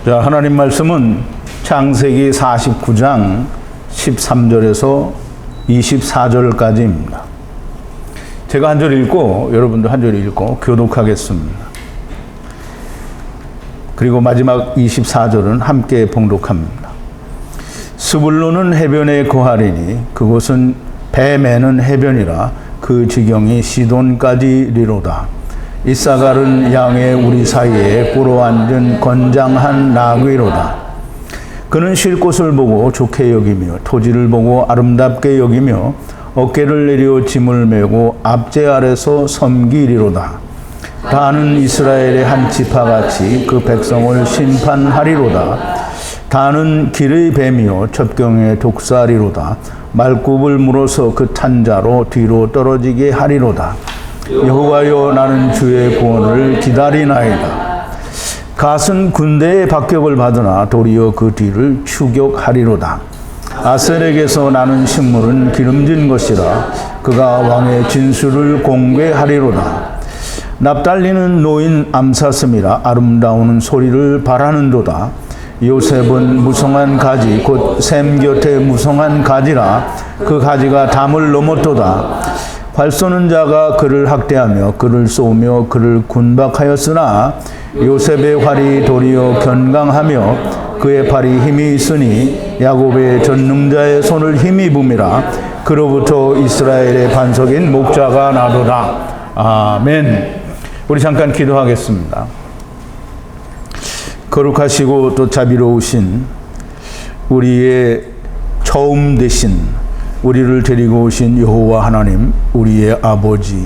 자, 하나님 말씀은 창세기 49장 13절에서 24절까지입니다. 제가 한 절 읽고 여러분도 한 절 읽고 교독하겠습니다. 그리고 마지막 24절은 함께 봉독합니다. 스불론은 해변에 거하리니 그곳은 배 매는 해변이라 그 지경이 시돈까지리로다. 이사갈은 양의 우리 사이에 꿇어 앉은 건장한 나귀로다. 그는 쉴 곳을 보고 좋게 여기며 토지를 보고 아름답게 여기며 어깨를 내려 짐을 메고 압제 아래서 섬기리로다. 다는 이스라엘의 한 지파같이 그 백성을 심판하리로다. 다는 길의 뱀이요 첩경의 독사리로다. 말굽을 물어서 그 탄자로 뒤로 떨어지게 하리로다. 여호와여, 나는 주의 구원을 기다리나이다. 갓은 군대의 박격을 받으나 도리어 그 뒤를 추격하리로다. 아셀에게서 나는 식물은 기름진 것이라 그가 왕의 진술을 공개하리로다. 납달리는 노인 암사슴이라 아름다운 소리를 바라는도다. 요셉은 무성한 가지 곧 샘 곁에 무성한 가지라 그 가지가 담을 넘었도다. 활 쏘는 자가 그를 학대하며 그를 쏘며 그를 군박하였으나 요셉의 활이 도리어 견강하며 그의 팔이 힘이 있으니 야곱의 전능자의 손을 힘입음이라. 그로부터 이스라엘의 반석인 목자가 나도다. 아멘. 우리 잠깐 기도하겠습니다. 거룩하시고 또 자비로우신 우리의 처음 되신 우리를 데리고 오신 여호와 하나님, 우리의 아버지,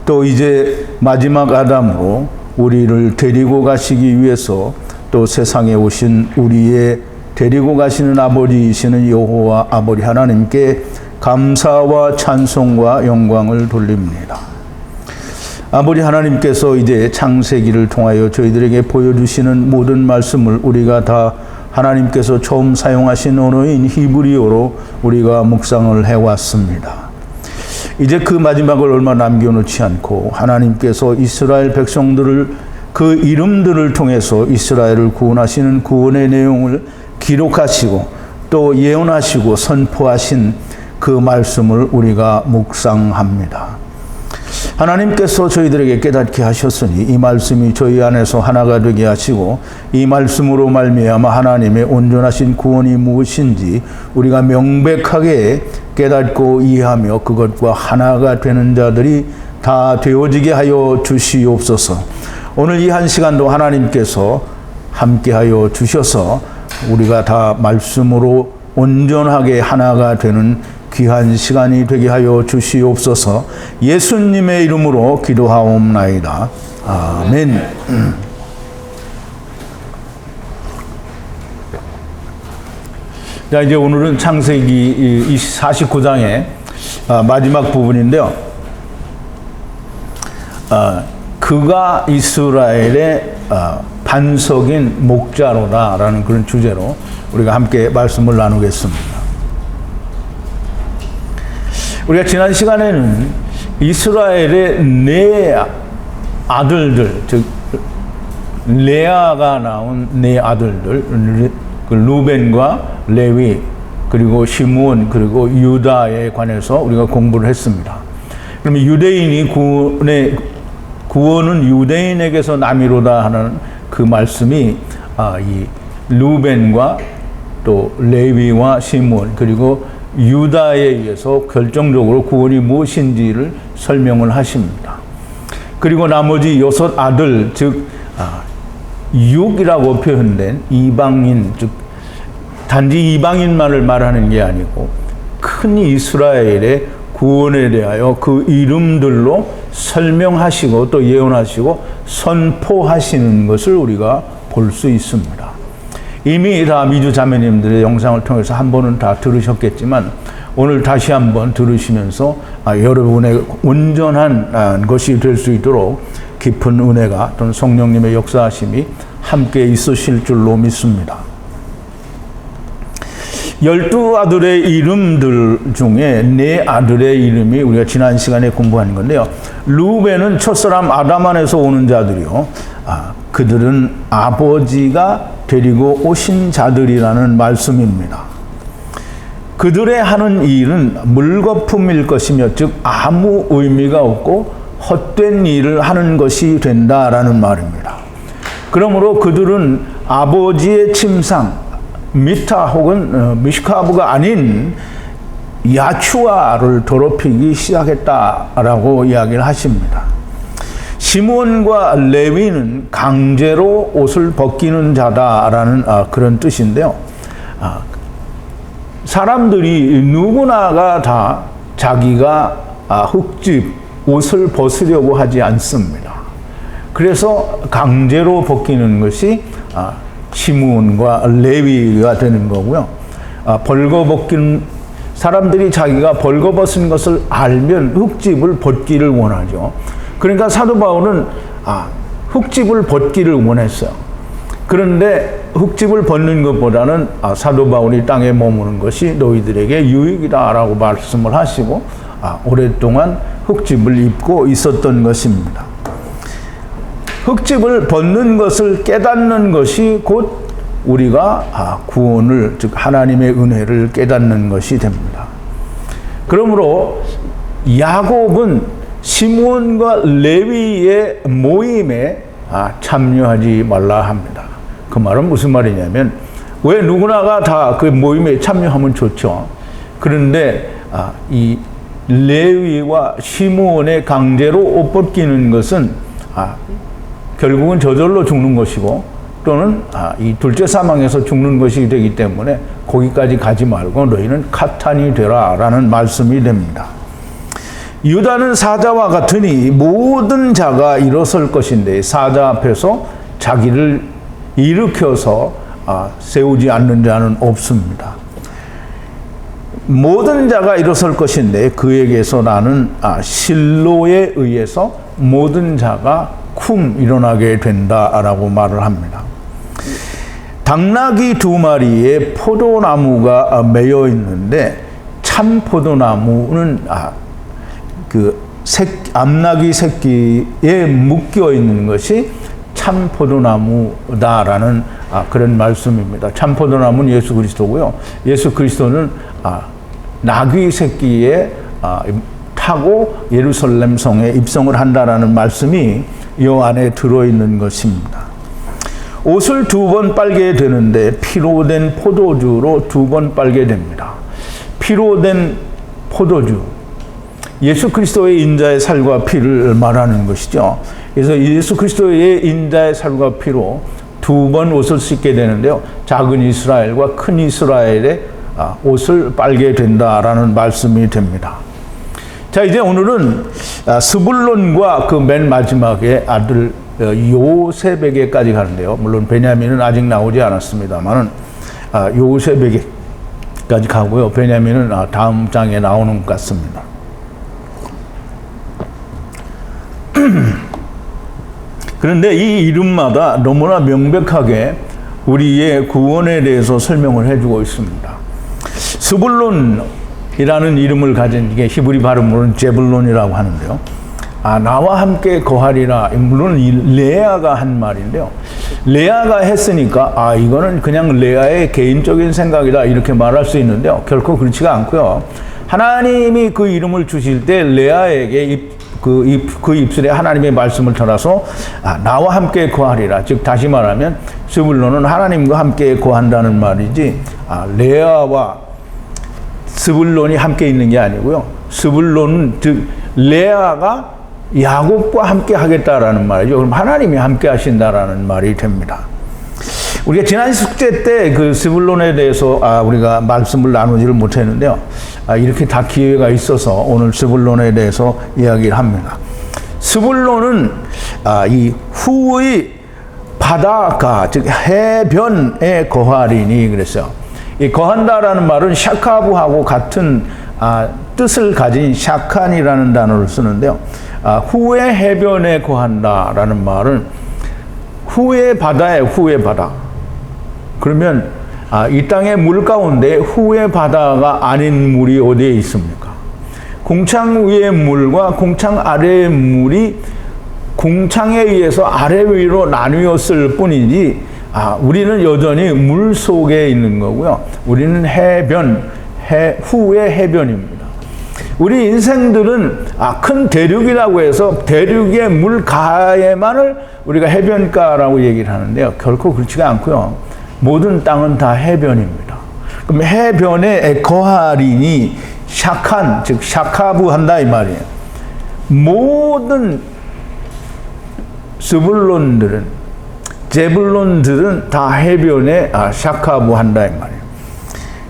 또 이제 마지막 아담으로 우리를 데리고 가시기 위해서 또 세상에 오신 우리의 데리고 가시는 아버지이시는 여호와 아버지 하나님께 감사와 찬송과 영광을 돌립니다. 아버지 하나님께서 이제 창세기를 통하여 저희들에게 보여주시는 모든 말씀을 우리가 다 하나님께서 처음 사용하신 언어인 히브리어로 우리가 묵상을 해왔습니다. 이제 그 마지막을 얼마 남겨놓지 않고 하나님께서 이스라엘 백성들을 그 이름들을 통해서 이스라엘을 구원하시는 구원의 내용을 기록하시고 또 예언하시고 선포하신 그 말씀을 우리가 묵상합니다. 하나님께서 저희들에게 깨닫게 하셨으니 이 말씀이 저희 안에서 하나가 되게 하시고 이 말씀으로 말미암아 하나님의 온전하신 구원이 무엇인지 우리가 명백하게 깨닫고 이해하며 그것과 하나가 되는 자들이 다 되어지게 하여 주시옵소서. 오늘 이 한 시간도 하나님께서 함께하여 주셔서 우리가 다 말씀으로 온전하게 하나가 되는 귀한 시간이 되게 하여 주시옵소서. 예수님의 이름으로 기도하옵나이다. 아멘. 자, 이제 오늘은 창세기 49장의 마지막 부분인데요. 그가 이스라엘의 반석인 목자로다라는 그런 주제로 우리가 함께 말씀을 나누겠습니다. 우리가 지난 시간에는 이스라엘의 네 아들들, 즉 레아가 낳은 네 아들들, 루벤과 레위, 그리고 시므온, 그리고 유다에 관해서 우리가 공부를 했습니다. 그러면 유대인이 구원은 유대인에게서 남이로다 하는 그 말씀이 이 루벤과 또 레위와 시므온 그리고 유다에 의해서 결정적으로 구원이 무엇인지를 설명을 하십니다. 그리고 나머지 6 아들, 즉 6이라고 표현된 이방인, 즉 단지 이방인만을 말하는 게 아니고 큰 이스라엘의 구원에 대하여 그 이름들로 설명하시고 또 예언하시고 선포하시는 것을 우리가 볼 수 있습니다. 이미 다 미주 자매님들의 영상을 통해서 한 번은 다 들으셨겠지만 오늘 다시 한번 들으시면서 여러분의 온전한 것이 될 수 있도록 깊은 은혜가 또는 성령님의 역사하심이 함께 있으실 줄로 믿습니다. 12아들의 이름들 중에 4아들의 이름이 우리가 지난 시간에 공부한 건데요. 루벤은 첫사람 아담 안에서 오는 자들이요. 그들은 아버지가 데리고 오신 자들이라는 말씀입니다. 그들의 하는 일은 물거품일 것이며 즉 아무 의미가 없고 헛된 일을 하는 것이 된다라는 말입니다. 그러므로 그들은 아버지의 침상 미타 혹은 미시카브가 아닌 야추아를 더럽히기 시작했다라고 이야기를 하십니다. 시므온과 레위는 강제로 옷을 벗기는 자다라는 그런 뜻인데요. 사람들이 누구나가 다 자기가 흙집 옷을 벗으려고 하지 않습니다. 그래서 강제로 벗기는 것이 시므온과 레위가 되는 거고요. 벌거벗긴 사람들이 자기가 벌거벗은 것을 알면 흙집을 벗기를 원하죠. 그러니까 사도 바울은 흙집을 벗기를 원했어요. 그런데 흙집을 벗는 것보다는 사도 바울이 땅에 머무는 것이 너희들에게 유익이다라고 말씀을 하시고 오랫동안 흙집을 입고 있었던 것입니다. 흙집을 벗는 것을 깨닫는 것이 곧 우리가 구원을 즉 하나님의 은혜를 깨닫는 것이 됩니다. 그러므로 야곱은 시므온과 레위의 모임에 참여하지 말라 합니다. 그 말은 무슨 말이냐면 왜 누구나가 다 그 모임에 참여하면 좋죠. 그런데 이 레위와 시므온의 강제로 옷 벗기는 것은 결국은 저절로 죽는 것이고 또는 이 둘째 사망에서 죽는 것이 되기 때문에 거기까지 가지 말고 너희는 카탄이 되라 라는 말씀이 됩니다. 유다는 사자와 같으니 모든 자가 일어설 것인데 사자 앞에서 자기를 일으켜서 세우지 않는 자는 없습니다. 모든 자가 일어설 것인데 그에게서 나는 실로에 의해서 모든 자가 쿵 일어나게 된다라고 말을 합니다. 당나귀 2마리에 포도나무가 매여 있는데 참 포도나무는 암나귀 새끼에 묶여 있는 것이 참 포도나무다라는 그런 말씀입니다. 참 포도나무는 예수 그리스도고요. 예수 그리스도는 나귀 새끼에 타고 예루살렘 성에 입성을 한다라는 말씀이 이 안에 들어있는 것입니다. 옷을 2번 빨게 되는데 피로 된 포도주로 2번 빨게 됩니다. 피로 된 포도주, 예수 그리스도의 인자의 살과 피를 말하는 것이죠. 그래서 예수 그리스도의 인자의 살과 피로 2번 옷을 씻게 되는데요. 작은 이스라엘과 큰 이스라엘의 옷을 빨게 된다라는 말씀이 됩니다. 자, 이제 오늘은 스불론과 그 맨 마지막에 아들 요셉에게까지 가는데요. 물론 베냐민은 아직 나오지 않았습니다만은 요셉에게까지 가고요. 베냐민은 다음 장에 나오는 것 같습니다. 그런데 이 이름마다 너무나 명백하게 우리의 구원에 대해서 설명을 해주고 있습니다. 스불론이라는 이름을 가진 게 히브리 발음으로는 제불론이라고 하는데요. 나와 함께 거하리라. 물론 레아가 한 말인데요. 레아가 했으니까 이거는 그냥 레아의 개인적인 생각이다 이렇게 말할 수 있는데요. 결코 그렇지가 않고요. 하나님이 그 이름을 주실 때 레아에게 그 입술에 하나님의 말씀을 따라서 나와 함께 거하리라. 즉 다시 말하면 스불론은 하나님과 함께 거한다는 말이지 레아와 스불론이 함께 있는 게 아니고요. 스불론은 즉 레아가 야곱과 함께 하겠다라는 말이죠. 그럼 하나님이 함께 하신다라는 말이 됩니다. 우리가 지난 숙제 때 그 스불론에 대해서 우리가 말씀을 나누지를 못했는데요. 이렇게 다 기회가 있어서 오늘 스불론에 대해서 이야기를 합니다. 스불론은 이 후의 바다가 즉 해변에 거하리니 그랬어요. 이 거한다라는 말은 샤카부하고 같은 뜻을 가진 샤칸이라는 단어를 쓰는데요. 후의 해변에 거한다라는 말은 후의 바다에 후의 바다. 그러면 이 땅의 물 가운데 후의 바다가 아닌 물이 어디에 있습니까? 공창 위의 물과 공창 아래의 물이 공창에 의해서 아래 위로 나뉘었을 뿐이지 우리는 여전히 물 속에 있는 거고요. 우리는 후의 해변입니다. 우리 인생들은 큰 대륙이라고 해서 대륙의 물가에만을 우리가 해변가라고 얘기를 하는데요. 결코 그렇지가 않고요. 모든 땅은 다 해변입니다. 그럼 해변에 거하리니 샤칸, 즉 샤카부한다 이 말이에요. 모든 스불론들은, 제불론들은 다 해변에 샤카부한다 이 말이에요.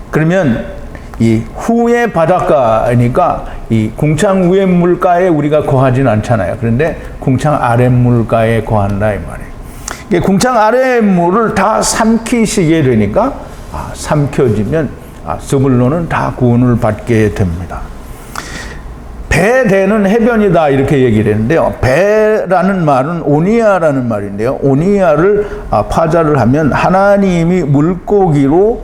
그러면 이 후의 바닷가니까 이 궁창 위의 물가에 우리가 거하진 않잖아요. 그런데 궁창 아래 물가에 거한다 이 말이에요. 궁창 아래 물을 다 삼키시게 되니까 삼켜지면 스불론은 다 구원을 받게 됩니다. 배되는 해변이다 이렇게 얘기를 했는데요. 배라는 말은 오니아라는 말인데요. 오니아를 파자를 하면 하나님이 물고기로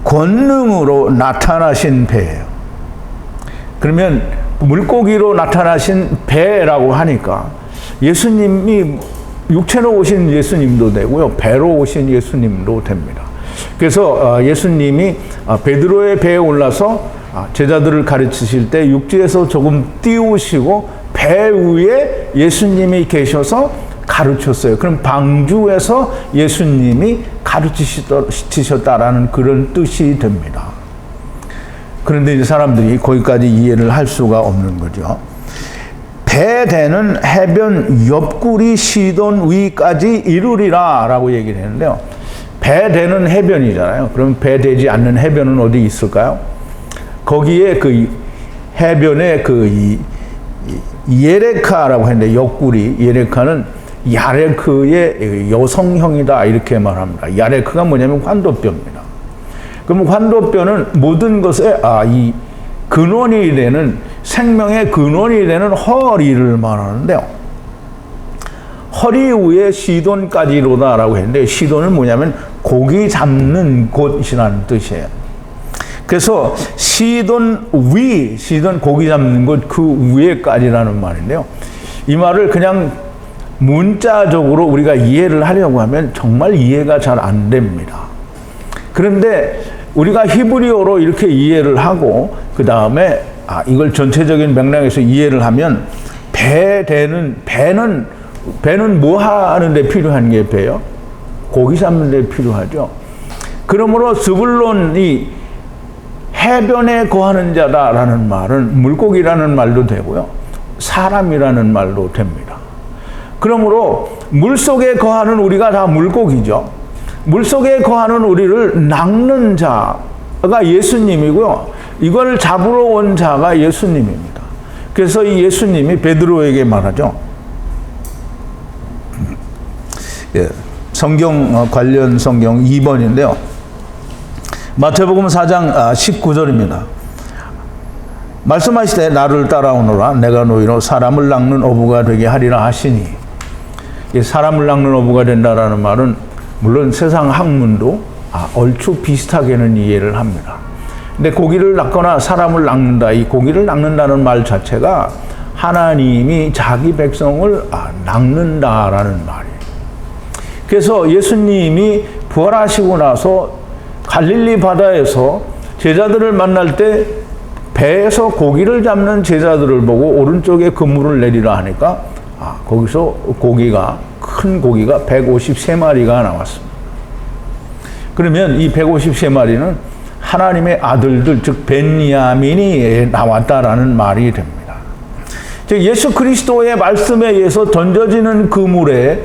권능으로 나타나신 배예요. 그러면 물고기로 나타나신 배라고 하니까 예수님이 육체로 오신 예수님도 되고요. 배로 오신 예수님도 됩니다. 그래서 예수님이 베드로의 배에 올라서 제자들을 가르치실 때 육지에서 조금 띄우시고 배 위에 예수님이 계셔서 가르쳤어요. 그럼 방주에서 예수님이 가르치셨다라는 그런 뜻이 됩니다. 그런데 이제 사람들이 거기까지 이해를 할 수가 없는 거죠. 배되는 해변 옆구리 시돈 위까지 이르리라 라고 얘기를 했는데요. 배되는 해변이잖아요. 그럼 배되지 않는 해변은 어디 있을까요? 거기에 그 해변에 예레카라고 했는데 옆구리 예레카는 야레크의 여성형이다 이렇게 말합니다. 야레크가 뭐냐면 환도뼈입니다. 그럼 환도뼈는 모든 것에 이 근원이 되는 생명의 근원이 되는 허리를 말하는데요. 허리 위에 시돈까지로다라고 했는데 시돈은 뭐냐면 고기 잡는 곳이라는 뜻이에요. 그래서 시돈 고기 잡는 곳 그 위에까지라는 말인데요. 이 말을 그냥 문자적으로 우리가 이해를 하려고 하면 정말 이해가 잘 안 됩니다. 그런데 우리가 히브리어로 이렇게 이해를 하고 그 다음에 이걸 전체적인 맥락에서 이해를 하면 배는 뭐 하는데 필요한 게 배요? 고기 잡는 데 필요하죠. 그러므로 스불론이 해변에 거하는 자다라는 말은 물고기라는 말도 되고요. 사람이라는 말도 됩니다. 그러므로 물속에 거하는 우리가 다 물고기죠. 물속에 거하는 우리를 낚는 자가 예수님이고요. 이걸 잡으러 온 자가 예수님입니다. 그래서 이 예수님이 베드로에게 말하죠. 성경 관련 성경 2번인데요. 마태복음 4장 19절입니다. 말씀하시되 나를 따라오너라 내가 너희로 사람을 낚는 어부가 되게 하리라 하시니 사람을 낚는 어부가 된다라는 말은 물론 세상 학문도 얼추 비슷하게는 이해를 합니다. 근데 고기를 낚거나 사람을 낚는다, 이 고기를 낚는다는 말 자체가 하나님이 자기 백성을 낚는다라는 말이에요. 그래서 예수님이 부활하시고 나서 갈릴리 바다에서 제자들을 만날 때 배에서 고기를 잡는 제자들을 보고 오른쪽에 그물을 내리라 하니까 거기서 큰 고기가 153마리가 나왔습니다. 그러면 이 153마리는 하나님의 아들들, 즉 벤야민이 나왔다라는 말이 됩니다. 즉 예수 그리스도의 말씀에 의해서 던져지는 그물에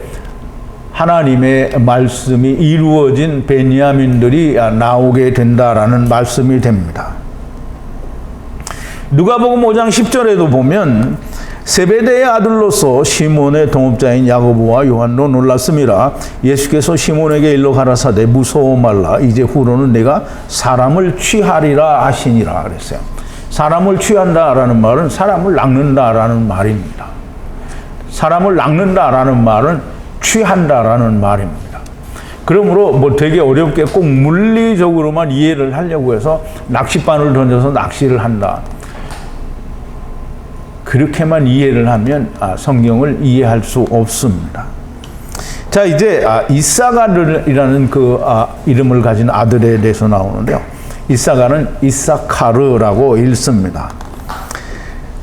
하나님의 말씀이 이루어진 벤야민들이 나오게 된다라는 말씀이 됩니다. 누가복음 5장 10절에도 보면 세베대의 아들로서 시몬의 동업자인 야고보와 요한도 놀랐음이라. 예수께서 시몬에게 일러 가라사대 무서워 말라. 이제 후로는 내가 사람을 취하리라 하시니라 그랬어요. 사람을 취한다라는 말은 사람을 낚는다라는 말입니다. 사람을 낚는다라는 말은 취한다라는 말입니다. 그러므로 되게 어렵게 꼭 물리적으로만 이해를 하려고 해서 낚싯바늘 던져서 낚시를 한다. 그렇게만 이해를 하면 성경을 이해할 수 없습니다. 자, 이제 이사가르이라는 이름을 가진 아들에 대해서 나오는데요. 이사가는 이사카르라고 읽습니다.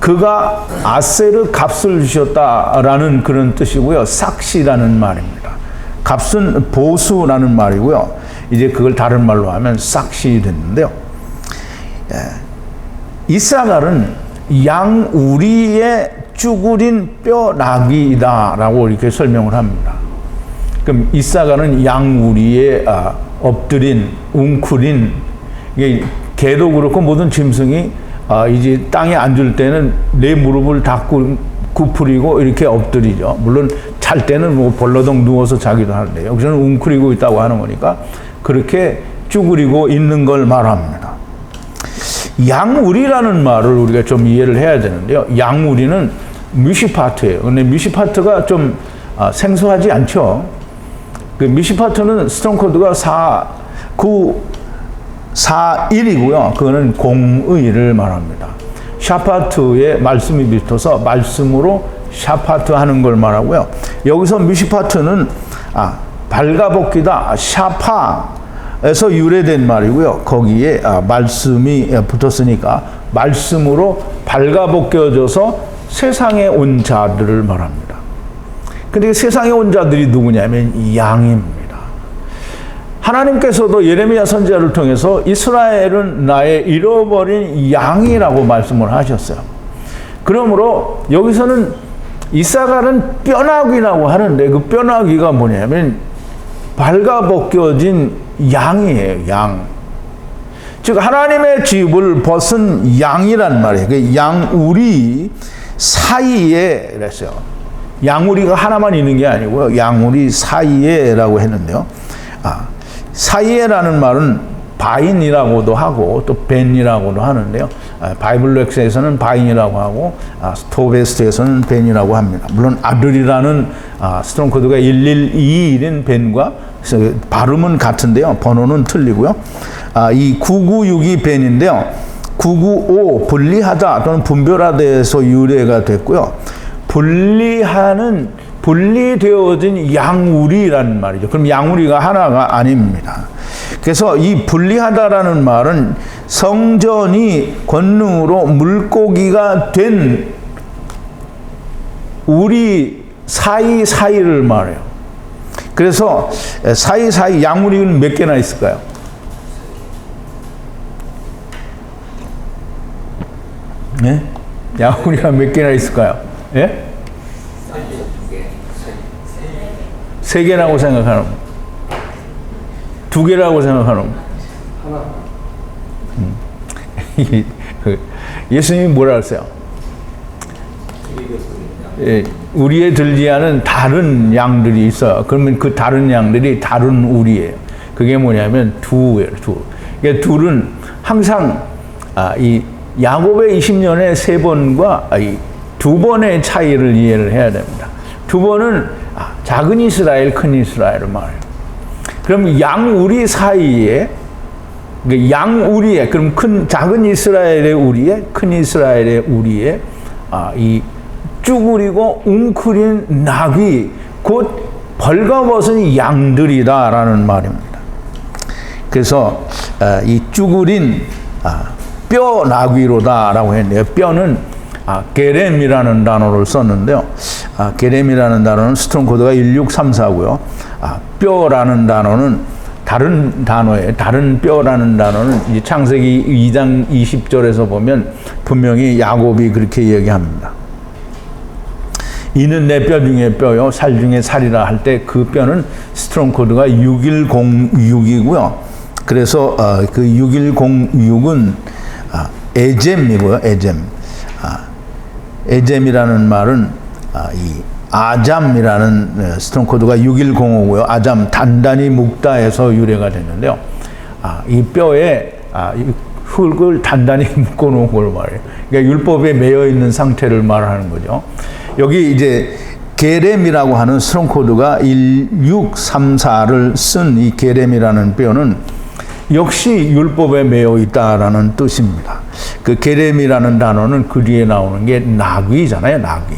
그가 아셀의 값을 주셨다라는 그런 뜻이고요. 삭시라는 말입니다. 값은 보수라는 말이고요. 이제 그걸 다른 말로 하면 삭시 됐는데요. 이사갈은 양우리의 쭈그린 뼈 나귀이다라고 이렇게 설명을 합니다. 그럼 이사갈은 양우리에 엎드린 웅크린, 이게 개도 그렇고 모든 짐승이 이제 땅에 앉을 때는 내 무릎을 다 구부리고 이렇게 엎드리죠. 물론 잘 때는 뭐 벌러덩 누워서 자기도 하는데 여기서는 웅크리고 있다고 하는 거니까 그렇게 쭈그리고 있는 걸 말합니다. 양우리라는 말을 우리가 좀 이해를 해야 되는데요. 양우리는 미시파트예요. 근데 미시파트가 좀 생소하지 않죠. 그 미시파트는 스톤 코드가 4941이고요. 그거는 공의를 말합니다. 샤파트의 말씀이 비슷해서 말씀으로 샤파트 하는 걸 말하고요. 여기서 미시파트는 발가벗기다 샤파에서 유래된 말이고요. 거기에 말씀이 붙었으니까 말씀으로 발가벗겨져서 세상에 온 자들을 말합니다. 근데 세상에 온 자들이 누구냐면 양입니다. 하나님께서도 예레미야 선지자를 통해서 이스라엘은 나의 잃어버린 양이라고 말씀을 하셨어요. 그러므로 여기서는 이사갈은 뼈나귀라고 하는데 그 뼈나귀가 뭐냐면 발가벗겨진 양이에요. 양. 즉 하나님의 집을 벗은 양이란 말이에요. 그 양우리 사이에 그랬어요. 양우리가 하나만 있는 게 아니고요. 양우리 사이에라고 했는데요. 사이에라는 말은 바인이라고도 하고 또 벤이라고도 하는데요. 바이블렉스에서는 바인이라고 하고 스토베스트에서는 벤이라고 합니다. 물론 아들이라는 스트롱 코드가 1121인 벤과 발음은 같은데요. 번호는 틀리고요. 이 9962 벤인데요. 995 분리하다 또는 분별하다에서 유래가 됐고요. 분리되어진 양우리라는 말이죠. 그럼 양우리가 하나가 아닙니다. 그래서 이 분리하다라는 말은 성전이 권능으로 물고기가 된 우리 사이사이를 말해요. 그래서 사이사이 양우리는 몇 개나 있을까요? 네? 양우리가 몇 개나 있을까요? 예? 3개라고 생각하는 2개라고 생각하는 예수님이 뭐라 했어요? 예, 우리에 들지 않은 다른 양들이 있어요. 그러면 그 다른 양들이 다른 우리예요. 그게 뭐냐면 두예요. 그러니까 둘은 항상 이 야곱의 20년의 3번과 이 2번의 차이를 이해를 해야 됩니다. 2번은 작은 이스라엘, 큰 이스라엘을 말해요. 그럼 양우리 사이에, 양우리에, 그럼 작은 이스라엘의 우리에, 큰 이스라엘의 우리에, 이 쭈그리고 웅크린 나귀, 곧 벌거벗은 양들이다라는 말입니다. 그래서 이 쭈그린 뼈 나귀로다라고 했는데요. 뼈는 게렘이라는 단어를 썼는데요. 게렘이라는 단어는 스트롱 코드가 1634고요. 뼈라는 단어는 다른 단어예요. 다른 뼈라는 단어는 이제 창세기 2장 20절에서 보면 분명히 야곱이 그렇게 얘기합니다. 이는 내 뼈 중에 뼈요 살 중에 살이라 할 때 그 뼈는 스트롱 코드가 6106이고요. 그래서 그 6106은 에젬이고요. 에젬이라는 말은 이 아잠이라는 스트롱 코드가 6105고요. 아잠 단단히 묶다에서 유래가 됐는데요. 이 뼈에 흙을 단단히 묶어 놓은 걸 말해요. 그러니까 율법에 매여 있는 상태를 말하는 거죠. 여기 이제 게렘이라고 하는 스트롱 코드가 1634를 쓴 이 게렘이라는 뼈는 역시 율법에 매여 있다라는 뜻입니다. 그 게렘이라는 단어는 그 뒤에 나오는 게 나귀잖아요. 나귀.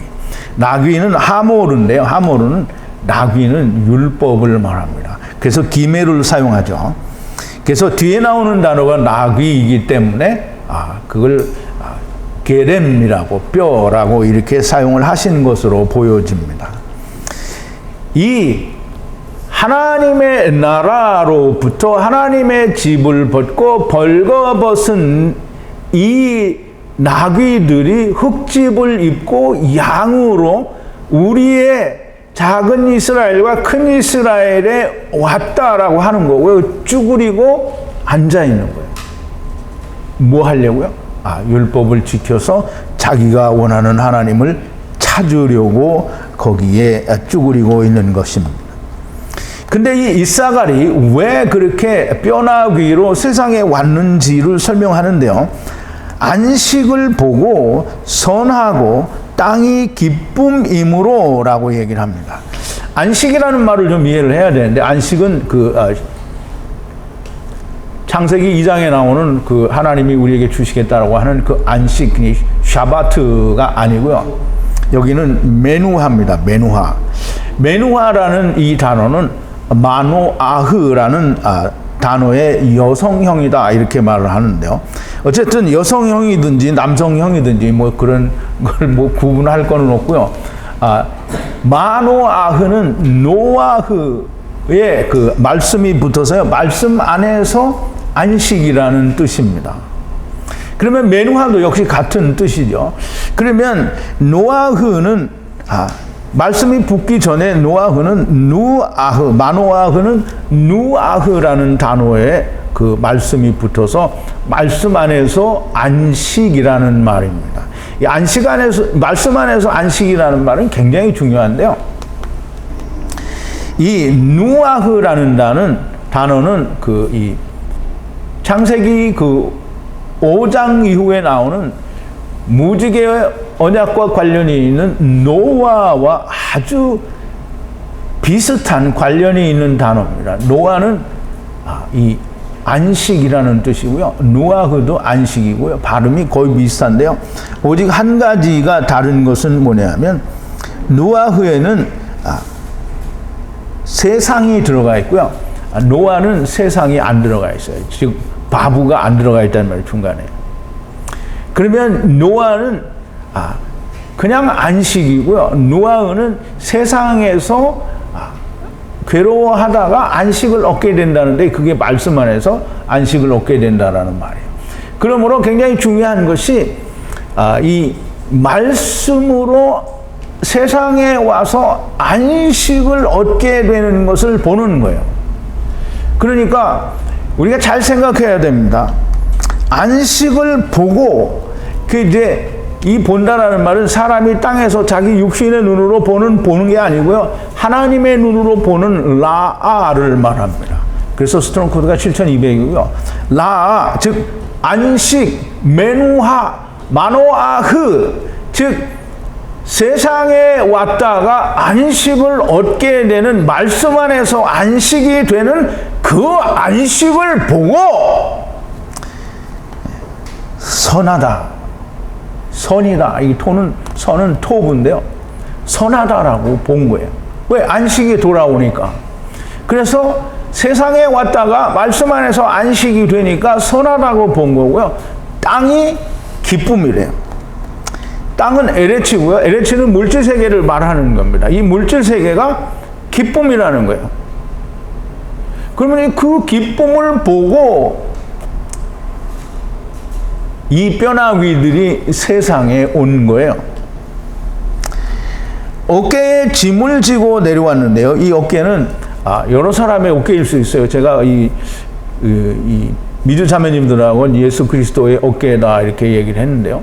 나귀는 하모르인데요. 하모르는 나귀는 율법을 말합니다. 그래서 기매를 사용하죠. 그래서 뒤에 나오는 단어가 나귀이기 때문에 그걸 게렘이라고 뼈라고 이렇게 사용을 하신 것으로 보여집니다. 이 하나님의 나라로부터 하나님의 집을 벗고 벌거벗은 이 나귀들이 흙집을 입고 양으로 우리의 작은 이스라엘과 큰 이스라엘에 왔다라고 하는 거고요. 쭈그리고 앉아 있는 거예요. 뭐 하려고요? 율법을 지켜서 자기가 원하는 하나님을 찾으려고 거기에 쭈그리고 있는 것입니다. 근데 이 이사갈이 왜 그렇게 뼈나귀로 세상에 왔는지를 설명하는데요. 안식을 보고 선하고 땅이 기쁨이므로 라고 얘기를 합니다. 안식이라는 말을 좀 이해를 해야 되는데, 안식은 창세기 2장에 나오는 하나님이 우리에게 주시겠다라고 하는 안식, 샤바트가 아니고요. 여기는 메누하입니다. 메누하. 메누하라는 이 단어는 마노아흐라는 단어의 여성형이다 이렇게 말을 하는데요. 어쨌든 여성형이든지 남성형이든지 그런 걸 구분할 거는 없고요. 마노아흐는 노아흐의 말씀이 붙어서요. 말씀 안에서 안식이라는 뜻입니다. 그러면 메누하도 역시 같은 뜻이죠. 그러면 노아흐는 말씀이 붙기 전에 노아흐는 누아흐, 마노아흐는 누아흐라는 단어에 말씀이 붙어서 말씀 안에서 안식이라는 말입니다. 이 안식 안에서, 말씀 안에서 안식이라는 말은 굉장히 중요한데요. 이 누아흐라는 단어는 이 창세기 5장 이후에 나오는 무지개의 언약과 관련이 있는 노아와 아주 비슷한 관련이 있는 단어입니다. 노아는 이 안식이라는 뜻이고요. 누아흐도 안식이고요. 발음이 거의 비슷한데요. 오직 한 가지가 다른 것은 뭐냐면 누아흐에는 세상이 들어가 있고요. 노아는 세상이 안 들어가 있어요. 즉 바부가 안 들어가 있다는 말이에요. 중간에. 그러면 노아는 그냥 안식이고요. 노아는 세상에서 괴로워하다가 안식을 얻게 된다는데 그게 말씀 안에서 안식을 얻게 된다라는 말이에요. 그러므로 굉장히 중요한 것이 이 말씀으로 세상에 와서 안식을 얻게 되는 것을 보는 거예요. 그러니까 우리가 잘 생각해야 됩니다. 안식을 보고 이제 이 본다라는 말은 사람이 땅에서 자기 육신의 눈으로 보는 게 아니고요. 하나님의 눈으로 보는 라아를 말합니다. 그래서 스트롱 코드가 7200이고요. 라아, 즉 안식, 메누하, 마노아흐, 즉 세상에 왔다가 안식을 얻게 되는 말씀 안에서 안식이 되는 그 안식을 보고 선하다. 선이다. 이 선은 토부인데요. 선하다라고 본 거예요. 왜? 안식이 돌아오니까. 그래서 세상에 왔다가 말씀 안에서 안식이 되니까 선하다고 본 거고요. 땅이 기쁨이래요. 땅은 에레치고요. 에레치는 물질 세계를 말하는 겁니다. 이 물질 세계가 기쁨이라는 거예요. 그러면 그 기쁨을 보고 이 뼈나귀들이 세상에 온 거예요. 어깨에 짐을 지고 내려왔는데요. 이 어깨는 여러 사람의 어깨일 수 있어요. 제가 이 미주 자매님들하고 예수 그리스도의 어깨다 이렇게 얘기를 했는데요.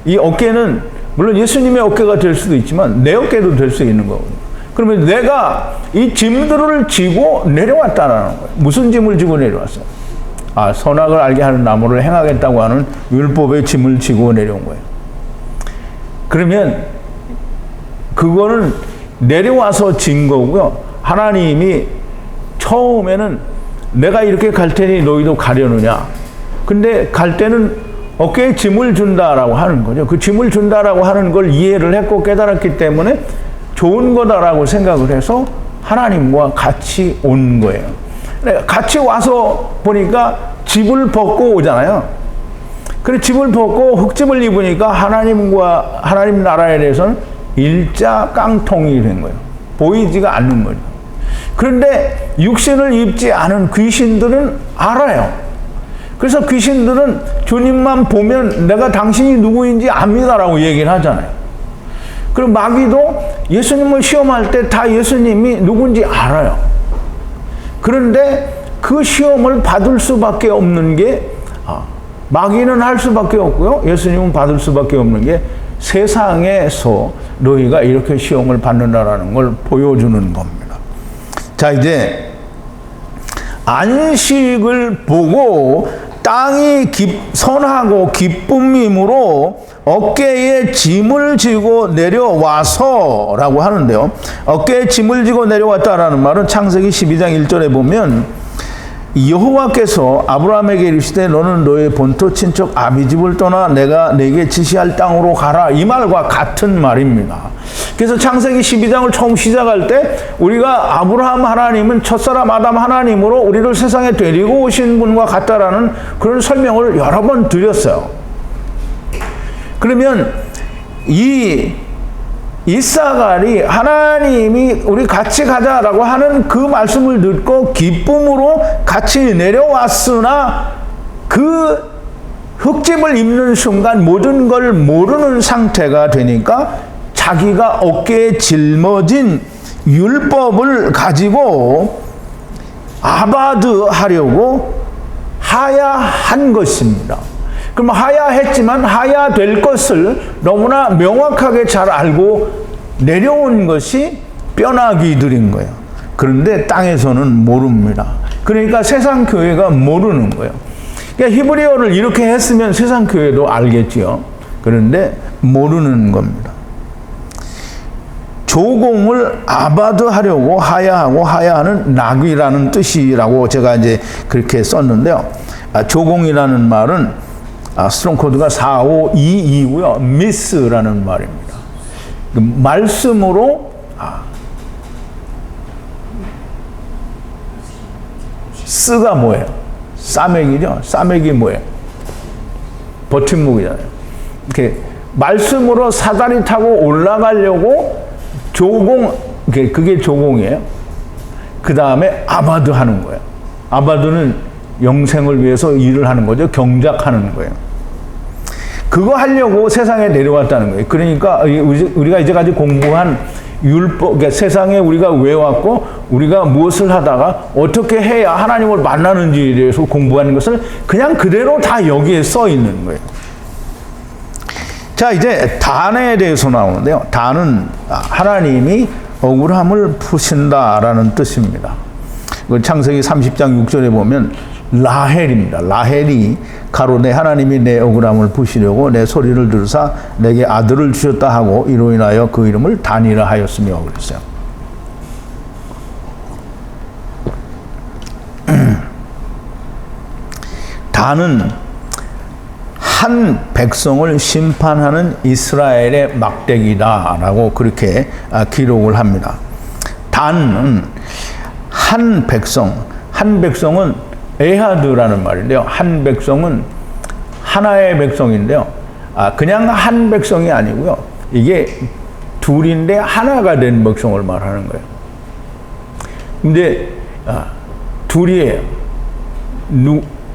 이 어깨는 물론 예수님의 어깨가 될 수도 있지만 내 어깨도 될 수 있는 거거든요. 그러면 내가 이 짐들을 지고 내려왔다라는 거예요. 무슨 짐을 지고 내려왔어요? 선악을 알게 하는 나무를 행하겠다고 하는 율법의 짐을 지고 내려온 거예요. 그러면 그거는 내려와서 진 거고요. 하나님이 처음에는 내가 이렇게 갈 테니 너희도 가려느냐. 근데 갈 때는 어깨에 짐을 준다라고 하는 거죠. 그 짐을 준다라고 하는 걸 이해를 했고 깨달았기 때문에 좋은 거다라고 생각을 해서 하나님과 같이 온 거예요. 같이 와서 보니까 집을 벗고 오잖아요. 그래 집을 벗고 흙집을 입으니까 하나님 나라에 대해서는 일자 깡통이 된 거예요. 보이지가 않는 거죠. 그런데 육신을 입지 않은 귀신들은 알아요. 그래서 귀신들은 주님만 보면 내가 당신이 누구인지 압니다라고 얘기를 하잖아요. 그리고 마귀도 예수님을 시험할 때 다 예수님이 누군지 알아요. 그런데 그 시험을 받을 수밖에 없는 게 마귀는 할 수밖에 없고요. 예수님은 받을 수밖에 없는 게 세상에서 너희가 이렇게 시험을 받는다라는 걸 보여주는 겁니다. 자, 이제 안식을 보고 땅이 선하고 기쁨임으로 어깨에 짐을 지고 내려와서 라고 하는데요. 어깨에 짐을 지고 내려왔다라는 말은 창세기 12장 1절에 보면 여호와께서 아브라함에게 이르시되 너는 너의 본토 친척 아비집을 떠나 내가 네게 지시할 땅으로 가라. 이 말과 같은 말입니다. 그래서 창세기 12장을 처음 시작할 때 우리가 아브라함 하나님은 첫사람 아담 하나님으로 우리를 세상에 데리고 오신 분과 같다라는 그런 설명을 여러 번 드렸어요. 그러면 이 이사갈이 하나님이 우리 같이 가자라고 하는 그 말씀을 듣고 기쁨으로 같이 내려왔으나 그 흙집을 입는 순간 모든 걸 모르는 상태가 되니까 자기가 어깨에 짊어진 율법을 가지고 아바드 하려고 하야한 것입니다. 그럼 하야했지만 하야될 것을 너무나 명확하게 잘 알고 내려온 것이 뼈나기들인 거예요. 그런데 땅에서는 모릅니다. 그러니까 세상 교회가 모르는 거예요. 그러니까 히브리어를 이렇게 했으면 세상 교회도 알겠지요. 그런데 모르는 겁니다. 조공을 아바드 하려고 하야하고 하야하는 나귀라는 뜻이라고 제가 이제 그렇게 썼는데요. 조공이라는 말은 스트롱 코드가 4522고요. 미스라는 말입니다. 말씀으로 쓰가 뭐예요? 싸매기죠. 싸매기 뭐예요? 버팀목이잖아요. 이렇게 말씀으로 사다리 타고 올라가려고 조공, 그게 조공이에요. 그 다음에 아바드 하는 거예요. 아바드는 영생을 위해서 일을 하는 거죠. 경작하는 거예요. 그거 하려고 세상에 내려왔다는 거예요. 그러니까 우리가 이제까지 공부한 율법, 그러니까 세상에 우리가 왜 왔고 우리가 무엇을 하다가 어떻게 해야 하나님을 만나는지에 대해서 공부하는 것을 그냥 그대로 다 여기에 써 있는 거예요. 자, 이제 단에 대해서 나오는데요. 단은 하나님이 억울함을 푸신다라는 뜻입니다. 창세기 30장 6절에 보면 라헬입니다. 라헬이 가로 내 하나님이 내 억울함을 푸시려고 내 소리를 들으사 내게 아들을 주셨다 하고 이로 인하여 그 이름을 단이라 하였으며 그랬어요. 단은 한 백성을 심판하는 이스라엘의 막대기다라고 그렇게 기록을 합니다. 단은 한 백성은 에하드라는 말인데요. 한 백성은 하나의 백성인데요. 그냥 한 백성이 아니고요. 이게 둘인데 하나가 된 백성을 말하는 거예요. 근데 둘이에요.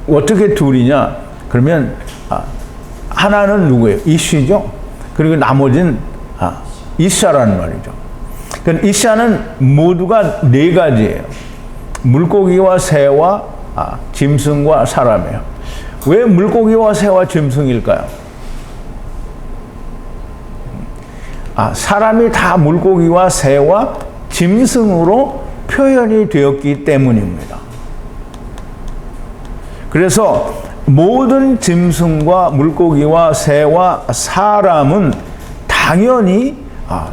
어떻게 둘이냐? 그러면 하나는 누구예요? 이시죠. 그리고 나머지는 이샤라는 말이죠. 그러니까 이샤는 모두가 네 가지예요. 물고기와 새와 짐승과 사람이에요. 왜 물고기와 새와 짐승일까요? 사람이 다 물고기와 새와 짐승으로 표현이 되었기 때문입니다. 그래서 모든 짐승과 물고기와 새와 사람은 당연히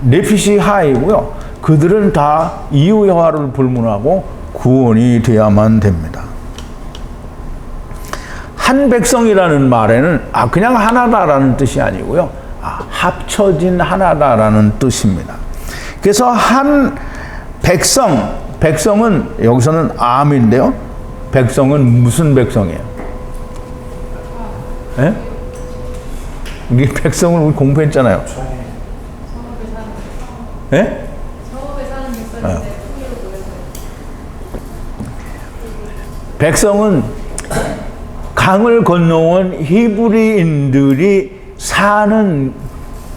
네피시 하이고요. 그들은 다 이유화를 불문하고 구원이 되어야만 됩니다. 한 백성이라는 말에는 그냥 하나다라는 뜻이 아니고요. 합쳐진 하나다라는 뜻입니다. 그래서 한 백성은 여기서는 암인데요. 백성은 무슨 백성이에요? 예? 우리 백성을 우리 공부했잖아요. 예? 백성은 강을 건너온 히브리인들이 사는,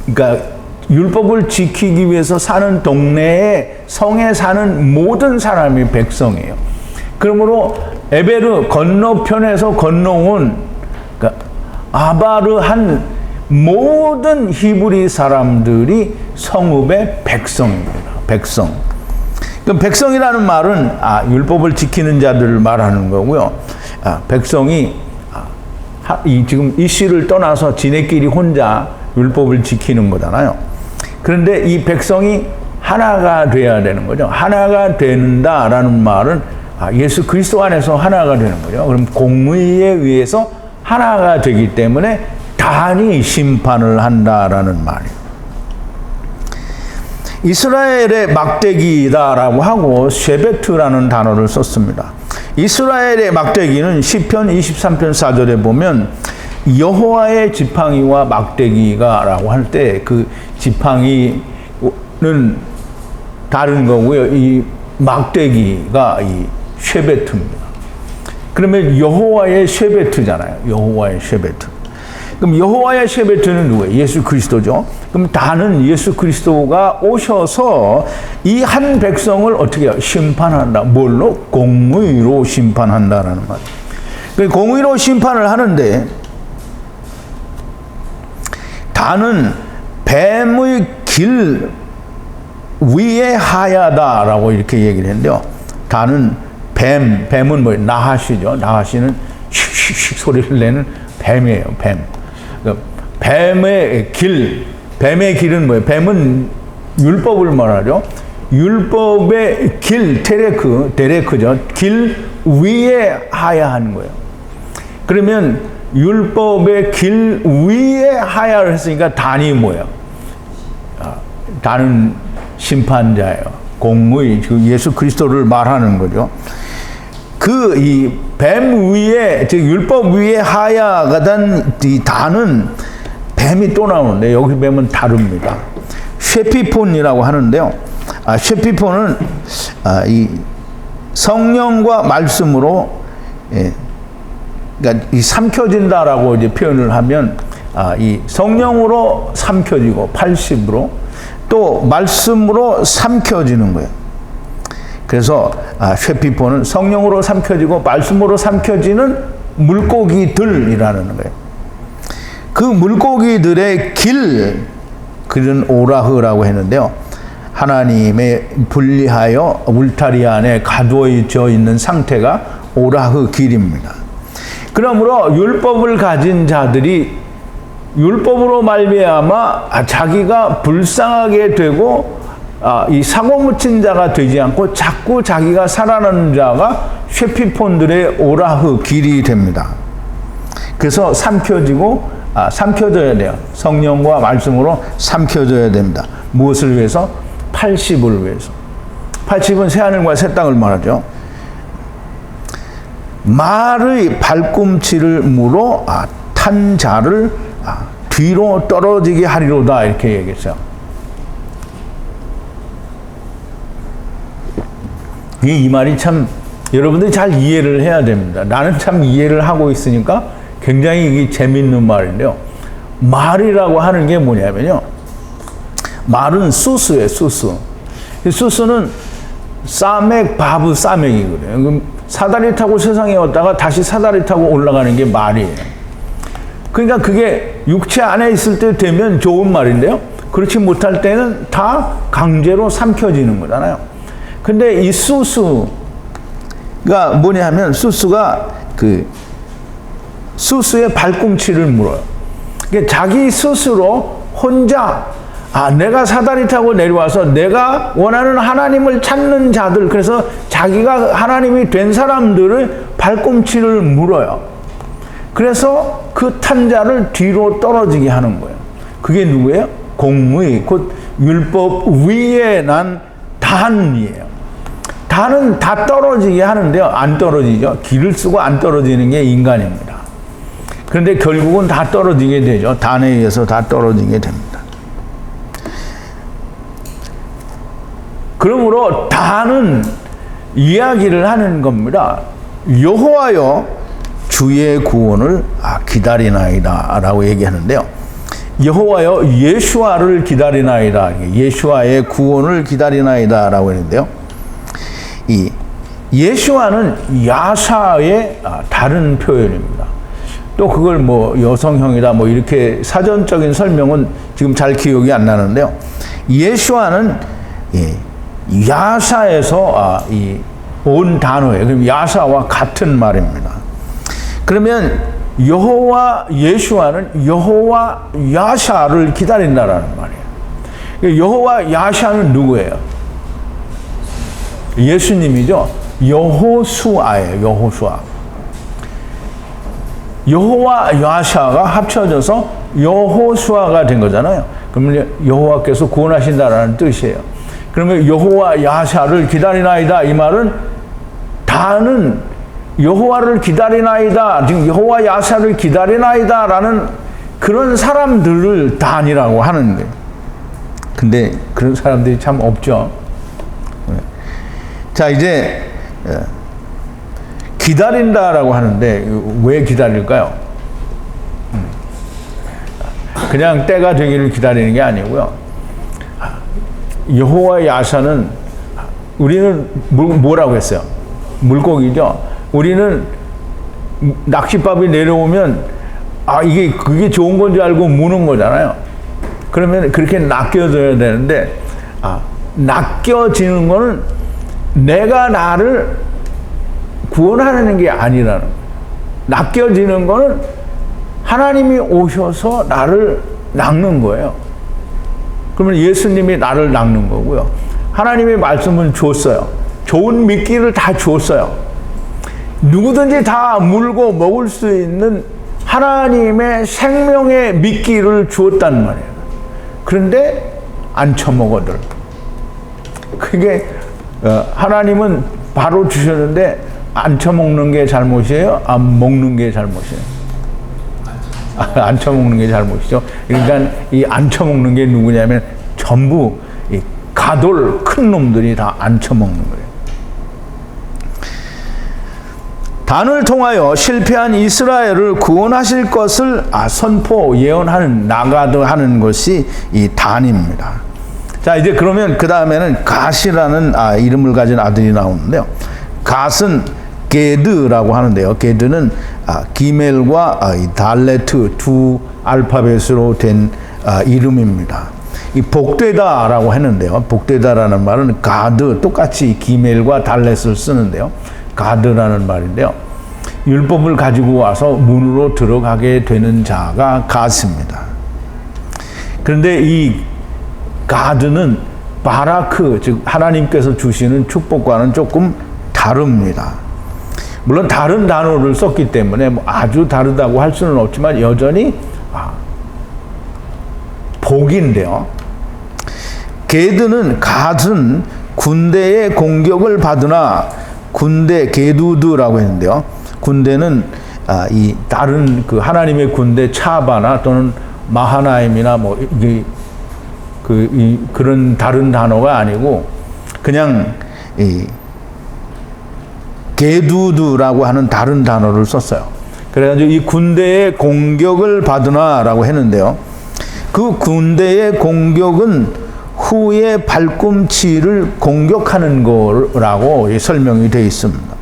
그러니까 율법을 지키기 위해서 사는 동네에, 성에 사는 모든 사람이 백성이에요. 그러므로 에베르 건너편에서 건너온, 그러니까 아바르한 모든 히브리 사람들이 성읍의 백성입니다. 백성. 그럼 백성이라는 말은 율법을 지키는 자들을 말하는 거고요. 백성이 지금 이 씨를 떠나서 지네끼리 혼자 율법을 지키는 거잖아요. 그런데 이 백성이 하나가 돼야 되는 거죠. 하나가 된다라는 말은 예수 그리스도 안에서 하나가 되는 거죠. 그럼 공의에 의해서 하나가 되기 때문에 단이 심판을 한다라는 말이에요. 이스라엘의 막대기다라고 하고 쉐베트라는 단어를 썼습니다. 이스라엘의 막대기는 시편 23편 4절에 보면 여호와의 지팡이와 막대기가라고 할 때 그 지팡이는 다른 거고요. 이 막대기가 이 쉐베트입니다. 그러면 여호와의 쉐베트잖아요. 여호와의 쉐베트. 그럼 여호와의 쉐베트는 누구예요? 예수 그리스도죠. 그럼 다는 예수 그리스도가 오셔서 이 한 백성을 어떻게 해요? 심판한다. 뭘로? 공의로 심판한다라는 말. 공의로 심판을 하는데 다는 뱀의 길 위에 하야다라고 이렇게 얘기를 했는데요. 다는 뱀은 뭐예요? 나하시죠. 나하시는 슉슉슉 소리를 내는 뱀이에요. 뱀. 뱀의 길은 뭐예요? 뱀은 율법을 말하죠. 율법의 길, 데레크죠. 길 위에 하야한 거예요. 그러면 율법의 길 위에 하야를 했으니까 단이 뭐예요? 단은 심판자예요. 공의, 예수 그리스도를 말하는 거죠. 이 뱀 위에, 즉 율법 위에 하야가 된 이 단은 뱀이 또 나오는데 여기 뱀은 다릅니다. 쉐피폰이라고 하는데요. 쉐피폰은 이 성령과 말씀으로, 그러니까 이 삼켜진다라고 이제 표현을 하면 이 성령으로 삼켜지고 80으로 또 말씀으로 삼켜지는 거예요. 그래서 쉐피폰은 성령으로 삼켜지고 말씀으로 삼켜지는 물고기들이라는 거예요. 그 물고기들의 그는 오라흐라고 했는데요. 하나님의 분리하여 울타리 안에 가두어져 있는 상태가 오라흐 길입니다. 그러므로 율법을 가진 자들이 율법으로 말미암아 자기가 불쌍하게 되고 이 사고 묻힌 자가 되지 않고 자꾸 자기가 살아나는 자가 쉐피폰들의 오라흐 길이 됩니다. 그래서 삼켜져야 돼요. 성령과 말씀으로 삼켜져야 됩니다. 무엇을 위해서? 80을 위해서. 80은 새하늘과 새 땅을 말하죠. 말의 발꿈치를 물어 탄 자를 뒤로 떨어지게 하리로다 이렇게 얘기했어요. 이 말이 참 여러분들이 잘 이해를 해야 됩니다. 나는 참 이해를 하고 있으니까 굉장히 이게 재밌는 말인데요. 말이라고 하는 게 뭐냐면요. 말은 수수예요. 수수는 싸맥, 바브 싸맥이거든요. 그럼 사다리 타고 세상에 왔다가 다시 사다리 타고 올라가는 게 말이에요. 그러니까 그게 육체 안에 있을 때 되면 좋은 말인데요. 그렇지 못할 때는 다 강제로 삼켜지는 거잖아요. 근데 이 수수가 뭐냐면 수수가 수수의 발꿈치를 물어요. 그러니까 자기 스스로 혼자 내가 사다리 타고 내려와서 내가 원하는 하나님을 찾는 자들, 그래서 자기가 하나님이 된 사람들을 발꿈치를 물어요. 그래서 그 탄 자를 뒤로 떨어지게 하는 거예요. 그게 누구예요? 공의, 곧 율법 위에 난 단이에요. 단은 다 떨어지게 하는데요. 안 떨어지죠. 기를 쓰고 안 떨어지는 게 인간입니다. 그런데 결국은 다 떨어지게 되죠. 단에 의해서 다 떨어지게 됩니다. 그러므로 단은 이야기를 하는 겁니다. 여호와여 주의 구원을 기다리나이다 라고 얘기하는데요. 여호와여 예수아를 기다리나이다. 예수아의 구원을 기다리나이다 라고 했는데요. 이 예수아는 야사의 다른 표현입니다. 또 그걸 뭐 여성형이다 뭐 이렇게 사전적인 설명은 지금 잘 기억이 안 나는데요. 예수아는 야사에서 온 단어예요. 그럼 야사와 같은 말입니다. 그러면 여호와 예수아는 여호와 야샤를 기다린다라는 말이에요. 여호와 야샤는 누구예요? 예수님이죠. 여호수아예요. 여호수아. 여호와 야샤가 합쳐져서 여호수아가 된 거잖아요. 그러면 여호와께서 구원하신다라는 뜻이에요. 그러면 여호와 야샤를 기다리나이다 이 말은 다는 여호와를 기다리나이다, 지금 여호와 야샤를 기다리나이다라는 그런 사람들을 단이라고 하는 거예요. 근데 그런 사람들이 참 없죠. 자, 이제 기다린다라고 하는데 왜 기다릴까요? 그냥 때가 되기를 기다리는 게 아니고요. 여호와 야샤는 우리는 뭐라고 했어요? 물고기죠. 우리는 낚싯밥이 내려오면 이게 그게 좋은 건 줄 알고 무는 거잖아요. 그러면 그렇게 낚여져야 되는데 낚여지는 거는 내가 나를 구원하는 게 아니라는 거예요. 낚여지는 거는 하나님이 오셔서 나를 낚는 거예요. 그러면 예수님이 나를 낚는 거고요. 하나님의 말씀을 줬어요. 좋은 미끼를 다 줬어요. 누구든지 다 물고 먹을 수 있는 하나님의 생명의 미끼를 주었단 말이에요. 그런데 안 처먹어들. 그게 하나님은 바로 주셨는데 안 처먹는 게 잘못이에요? 안 먹는 게 잘못이에요? 안 처먹는 게 잘못이죠. 그러니까 이 안 처먹는 게 누구냐면 전부 이 가돌 큰 놈들이 다 안 처먹는 거예요. 단을 통하여 실패한 이스라엘을 구원하실 것을 선포 예언하는 나가드 하는 것이 이 단입니다. 자, 이제 그러면 그 다음에는 갓이라는 이름을 가진 아들이 나오는데요. 갓은 게드라고 하는데요. 게드는 기멜과 달레트 두 알파벳으로 된 이름입니다. 이 복되다라고 했는데요. 복되다라는 말은 가드, 똑같이 기멜과 달렛을 쓰는데요. 가드라는 말인데요. 율법을 가지고 와서 문으로 들어가게 되는 자가 갓입니다. 그런데 이 가드는 바라크, 즉 하나님께서 주시는 축복과는 조금 다릅니다. 물론 다른 단어를 썼기 때문에 아주 다르다고 할 수는 없지만 여전히 복인데요. 갓은 군대의 공격을 받으나 게두드라고 했는데요. 군대는 이 다른 그 하나님의 군대 차바나 또는 마하나임이나 그런 다른 단어가 아니고 그냥 이 게두드라고 하는 다른 단어를 썼어요. 그래가지고 이 군대의 공격을 받으나라고 했는데요. 그 군대의 공격은 후의 발꿈치를 공격하는 거라고 설명이 되어 있습니다.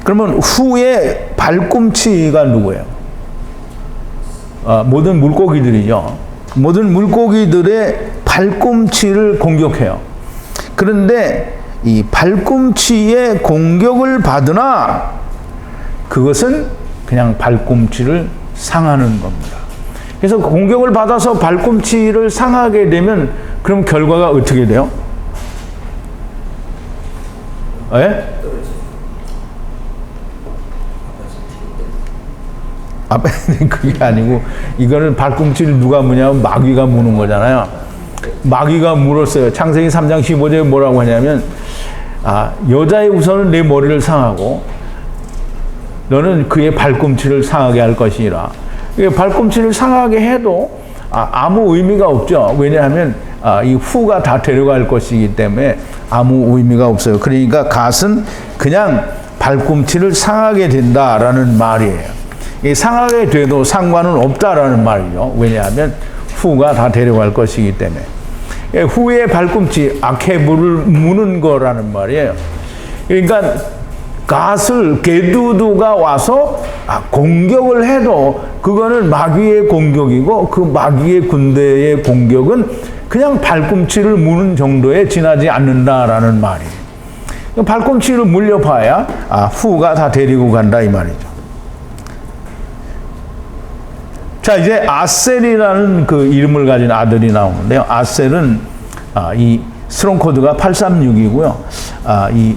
그러면 후의 발꿈치가 누구예요? 모든 물고기들이죠. 모든 물고기들의 발꿈치를 공격해요. 그런데 이 발꿈치의 공격을 받으나 그것은 그냥 발꿈치를 상하는 겁니다. 그래서 공격을 받아서 발꿈치를 상하게 되면 그럼 결과가 어떻게 돼요? 예? 그게 아니고 이거는 발꿈치를 누가 무냐면 마귀가 무는 거잖아요. 마귀가 물었어요. 창세기 3장 15절에 뭐라고 하냐면, 여자의 우선은 내 머리를 상하고 너는 그의 발꿈치를 상하게 할 것이니라. 발꿈치를 상하게 해도 아무 의미가 없죠. 왜냐하면 이 후가 다 데려갈 것이기 때문에 아무 의미가 없어요. 그러니까 갓은 그냥 발꿈치를 상하게 된다라는 말이에요. 상하게 돼도 상관은 없다라는 말이죠. 왜냐하면 후가 다 데려갈 것이기 때문에. 후의 발꿈치, 아케브를 무는 거라는 말이에요. 그러니까 갓을 게두두가 와서 공격을 해도 그거는 마귀의 공격이고 그 마귀의 군대의 공격은 그냥 발꿈치를 무는 정도에 지나지 않는다라는 말이에요. 발꿈치를 물려봐야 후가 다 데리고 간다 이 말이죠. 자, 이제 아셀이라는 그 이름을 가진 아들이 나오는데요. 아셀은 이 스트롱 코드가 836이고요. 이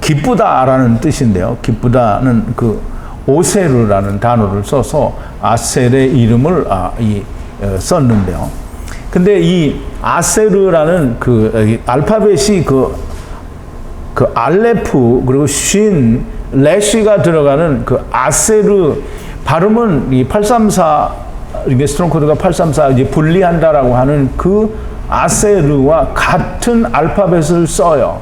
기쁘다라는 뜻인데요. 기쁘다는 그 오세르라는 단어를 써서 아셀의 이름을 썼는데요. 근데 이 아세르라는 그 알파벳이 그 알레프 그리고 쉰 레시가 들어가는 그 아세르 발음은 이 834 이게 스트롱 코드가 834 이제 분리한다라고 하는 그 아세르와 같은 알파벳을 써요.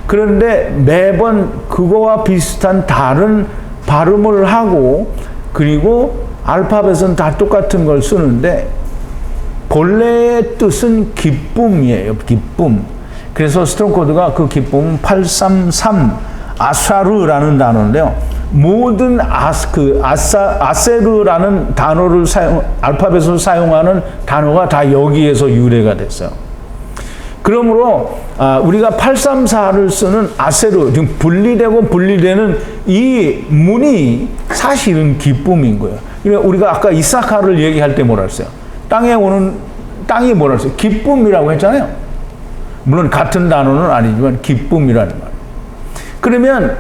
그런데 매번 그거와 비슷한 다른 발음을 하고 그리고 알파벳은 다 똑같은 걸 쓰는데 본래의 뜻은 기쁨이에요. 기쁨. 그래서 스트롱 코드가 그 기쁨은 833 아사르라는 단어인데요. 모든 아세르라는 단어를 알파벳을 사용하는 단어가 다 여기에서 유래가 됐어요. 그러므로 우리가 834를 쓰는 아세르, 지금 분리되는 이 문이 사실은 기쁨인 거예요. 그러니까 우리가 아까 이사카를 얘기할 때 뭐라 했어요? 땅이 뭐라 했어요? 기쁨이라고 했잖아요. 물론 같은 단어는 아니지만 기쁨이라는 말. 그러면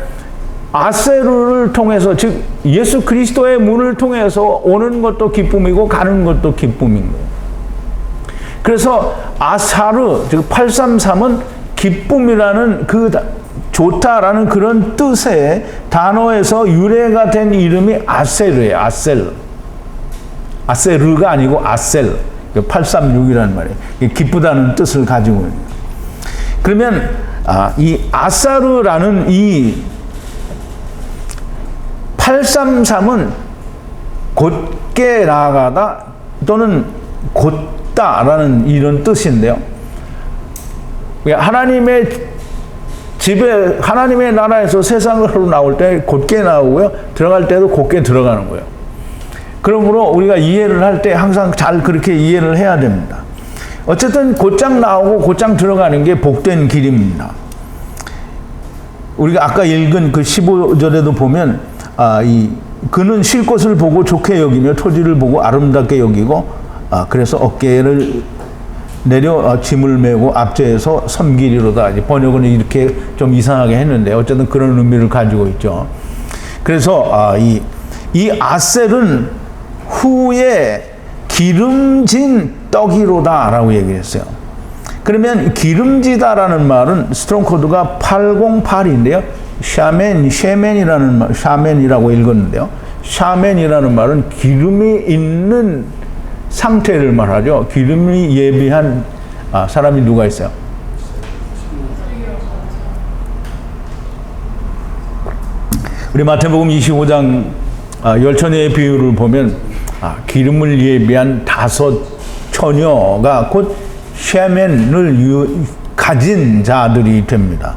아세르를 통해서 즉 예수 그리스도의 문을 통해서 오는 것도 기쁨이고 가는 것도 기쁨인 거예요. 그래서 아사르 즉 833은 기쁨이라는 그 좋다라는 그런 뜻의 단어에서 유래가 된 이름이 아셀이에요. 아세르가 아니고 아셀 836이라는 말이에요. 기쁘다는 뜻을 가지고 있는 거예요. 그러면 이 아사르라는 이 833은 곧게 나아가다 또는 곧다라는 이런 뜻인데요. 하나님의 집에 하나님의 나라에서 세상으로 나올 때 곧게 나오고요. 들어갈 때도 곧게 들어가는 거예요. 그러므로 우리가 이해를 할 때 항상 잘 그렇게 이해를 해야 됩니다. 어쨌든 곧장 나오고 곧장 들어가는 게 복된 길입니다. 우리가 아까 읽은 그 15절에도 보면 그는 쉴 곳을 보고 좋게 여기며 토지를 보고 아름답게 여기고 그래서 어깨를 내려 짐을 메고 앞제에서 섬기리로다. 번역은 이렇게 좀 이상하게 했는데 어쨌든 그런 의미를 가지고 있죠. 그래서 이 아셀은 후에 기름진 떡이로다 라고 얘기했어요. 그러면 기름지다라는 말은 스트롱 코드가 808인데요. 샤멘이라고 읽었는데요. 샤멘이라는 말은 기름이 있는 상태를 말하죠. 기름이 예비한 사람이 누가 있어요? 우리 마태복음 25장 열처녀의 비유를 보면 기름을 예비한 5 처녀가 곧 샤멘을 가진 자들이 됩니다.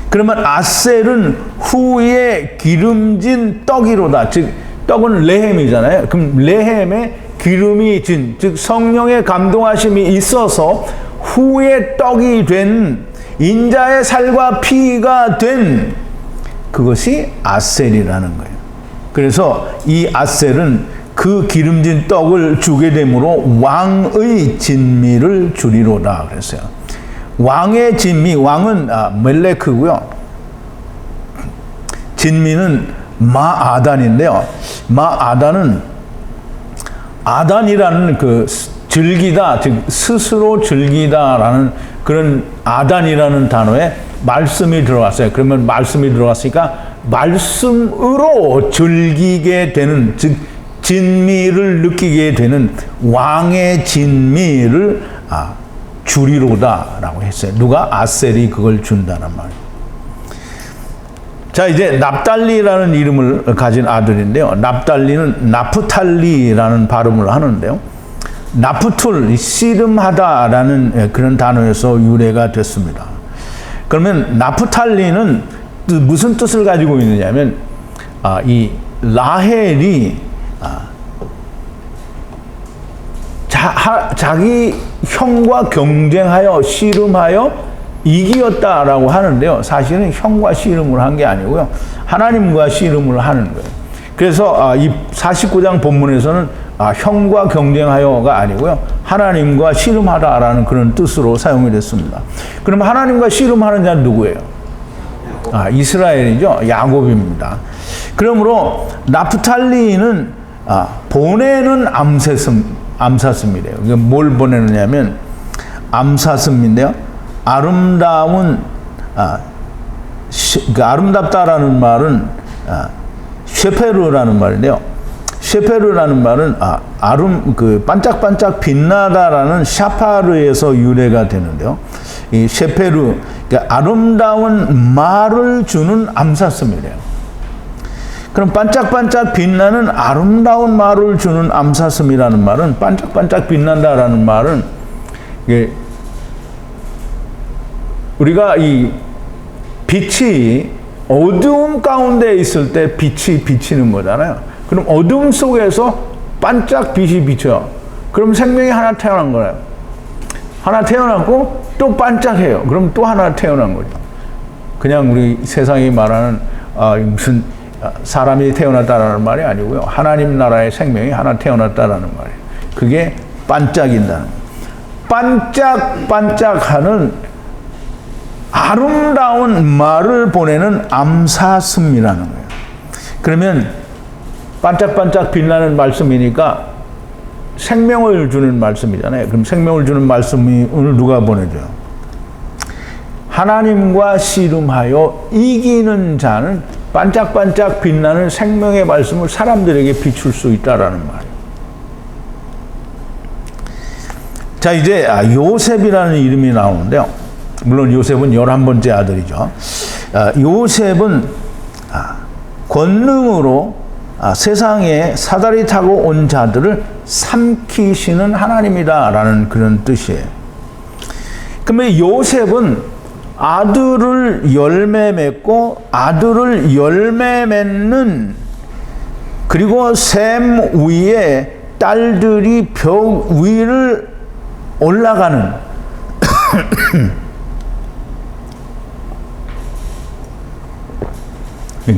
그러면 아셀은 후에 기름진 떡이로다. 즉 떡은 레헴이잖아요. 그럼 레헴에 기름이 진, 즉 성령의 감동하심이 있어서 후에 떡이 된 인자의 살과 피가 된 그것이 아셀이라는 거예요. 그래서 이 아셀은 그 기름진 떡을 주게 되므로 왕의 진미를 주리로다 그랬어요. 왕의 진미, 왕은 멜레크고요. 진미는 마아단인데요. 마아단은 아단이라는 그 즐기다, 즉 스스로 즐기다라는 그런 아단이라는 단어에 말씀이 들어갔어요. 그러면 말씀이 들어갔으니까 말씀으로 즐기게 되는, 즉 진미를 느끼게 되는 왕의 진미를 주리로다라고 했어요. 누가? 아셀이 그걸 준다는 말이에요. 자, 이제 납달리라는 이름을 가진 아들인데요. 납달리는 나프탈리라는 발음을 하는데요. 나프툴, 씨름하다라는 그런 단어에서 유래가 됐습니다. 그러면 나프탈리는 무슨 뜻을 가지고 있느냐면, 이 라헬이 자기 형과 경쟁하여 씨름하여 이기었다라고 하는데요. 사실은 형과 씨름을 한 게 아니고요. 하나님과 씨름을 하는 거예요. 그래서 이 49장 본문에서는 형과 경쟁하여가 아니고요. 하나님과 씨름하다라는 그런 뜻으로 사용이 됐습니다. 그럼 하나님과 씨름하는 자는 누구예요? 이스라엘이죠. 야곱입니다. 그러므로 나프탈리는 보내는 암사슴이래요. 이게 뭘 보내느냐면 암사슴인데요. 아름다운, 아름답다라는 말은 쉐페르라는 말인데요. 쉐페르라는 말은 반짝반짝 빛나다라는 샤파르에서 유래가 되는데요. 이 쉐페르, 그러니까 아름다운 말을 주는 암사슴이래요. 그럼 반짝반짝 빛나는 아름다운 말을 주는 암사슴이라는 말은, 반짝반짝 빛난다라는 말은 이게 우리가 이 빛이 어두움 가운데 있을 때 빛이 비치는 거잖아요. 그럼 어둠 속에서 반짝 빛이 비쳐요. 그럼 생명이 하나 태어난 거예요. 하나 태어났고 또 반짝해요. 그럼 또 하나 태어난 거죠. 그냥 우리 세상이 말하는 무슨 사람이 태어났다라는 말이 아니고요. 하나님 나라의 생명이 하나 태어났다라는 말이에요. 그게 반짝인다는 거예요. 반짝반짝하는 아름다운 말을 보내는 암사슴이라는 거예요. 그러면 반짝반짝 빛나는 말씀이니까 생명을 주는 말씀이잖아요. 그럼 생명을 주는 말씀이 오늘 누가 보내줘요? 하나님과 씨름하여 이기는 자는 반짝반짝 빛나는 생명의 말씀을 사람들에게 비출 수 있다라는 말이에요. 자, 이제 요셉이라는 이름이 나오는데요. 물론 요셉은 11번째 아들이죠. 요셉은 권능으로 세상에 사다리 타고 온 자들을 삼키시는 하나님이다라는 그런 뜻이에요. 그러면 요셉은 아들을 열매 맺고 아들을 열매 맺는, 그리고 샘 위에 딸들이 벽 위를 올라가는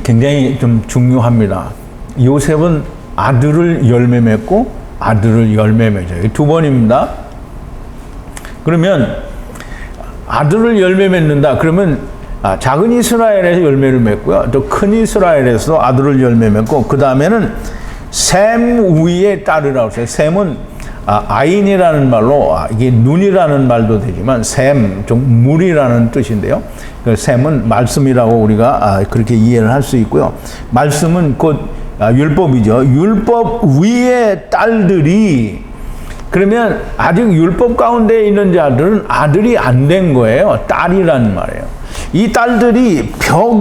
굉장히 좀 중요합니다. 요셉은 아들을 열매 맺고 아들을 열매 맺어요. 두 번입니다. 그러면 아들을 열매 맺는다. 그러면 작은 이스라엘에서 열매를 맺고요. 또 큰 이스라엘에서 아들을 열매 맺고, 그 다음에는 샘 위에 딸이라고 했어요. 샘은 아인이라는 말로, 이게 눈이라는 말도 되지만 샘, 좀 물이라는 뜻인데요. 그 샘은 말씀이라고 우리가 그렇게 이해를 할 수 있고요. 말씀은 곧 율법이죠. 율법 위에 딸들이, 그러면 아직 율법 가운데 있는 자들은 아들이 안 된 거예요. 딸이란 말이에요. 이 딸들이 벽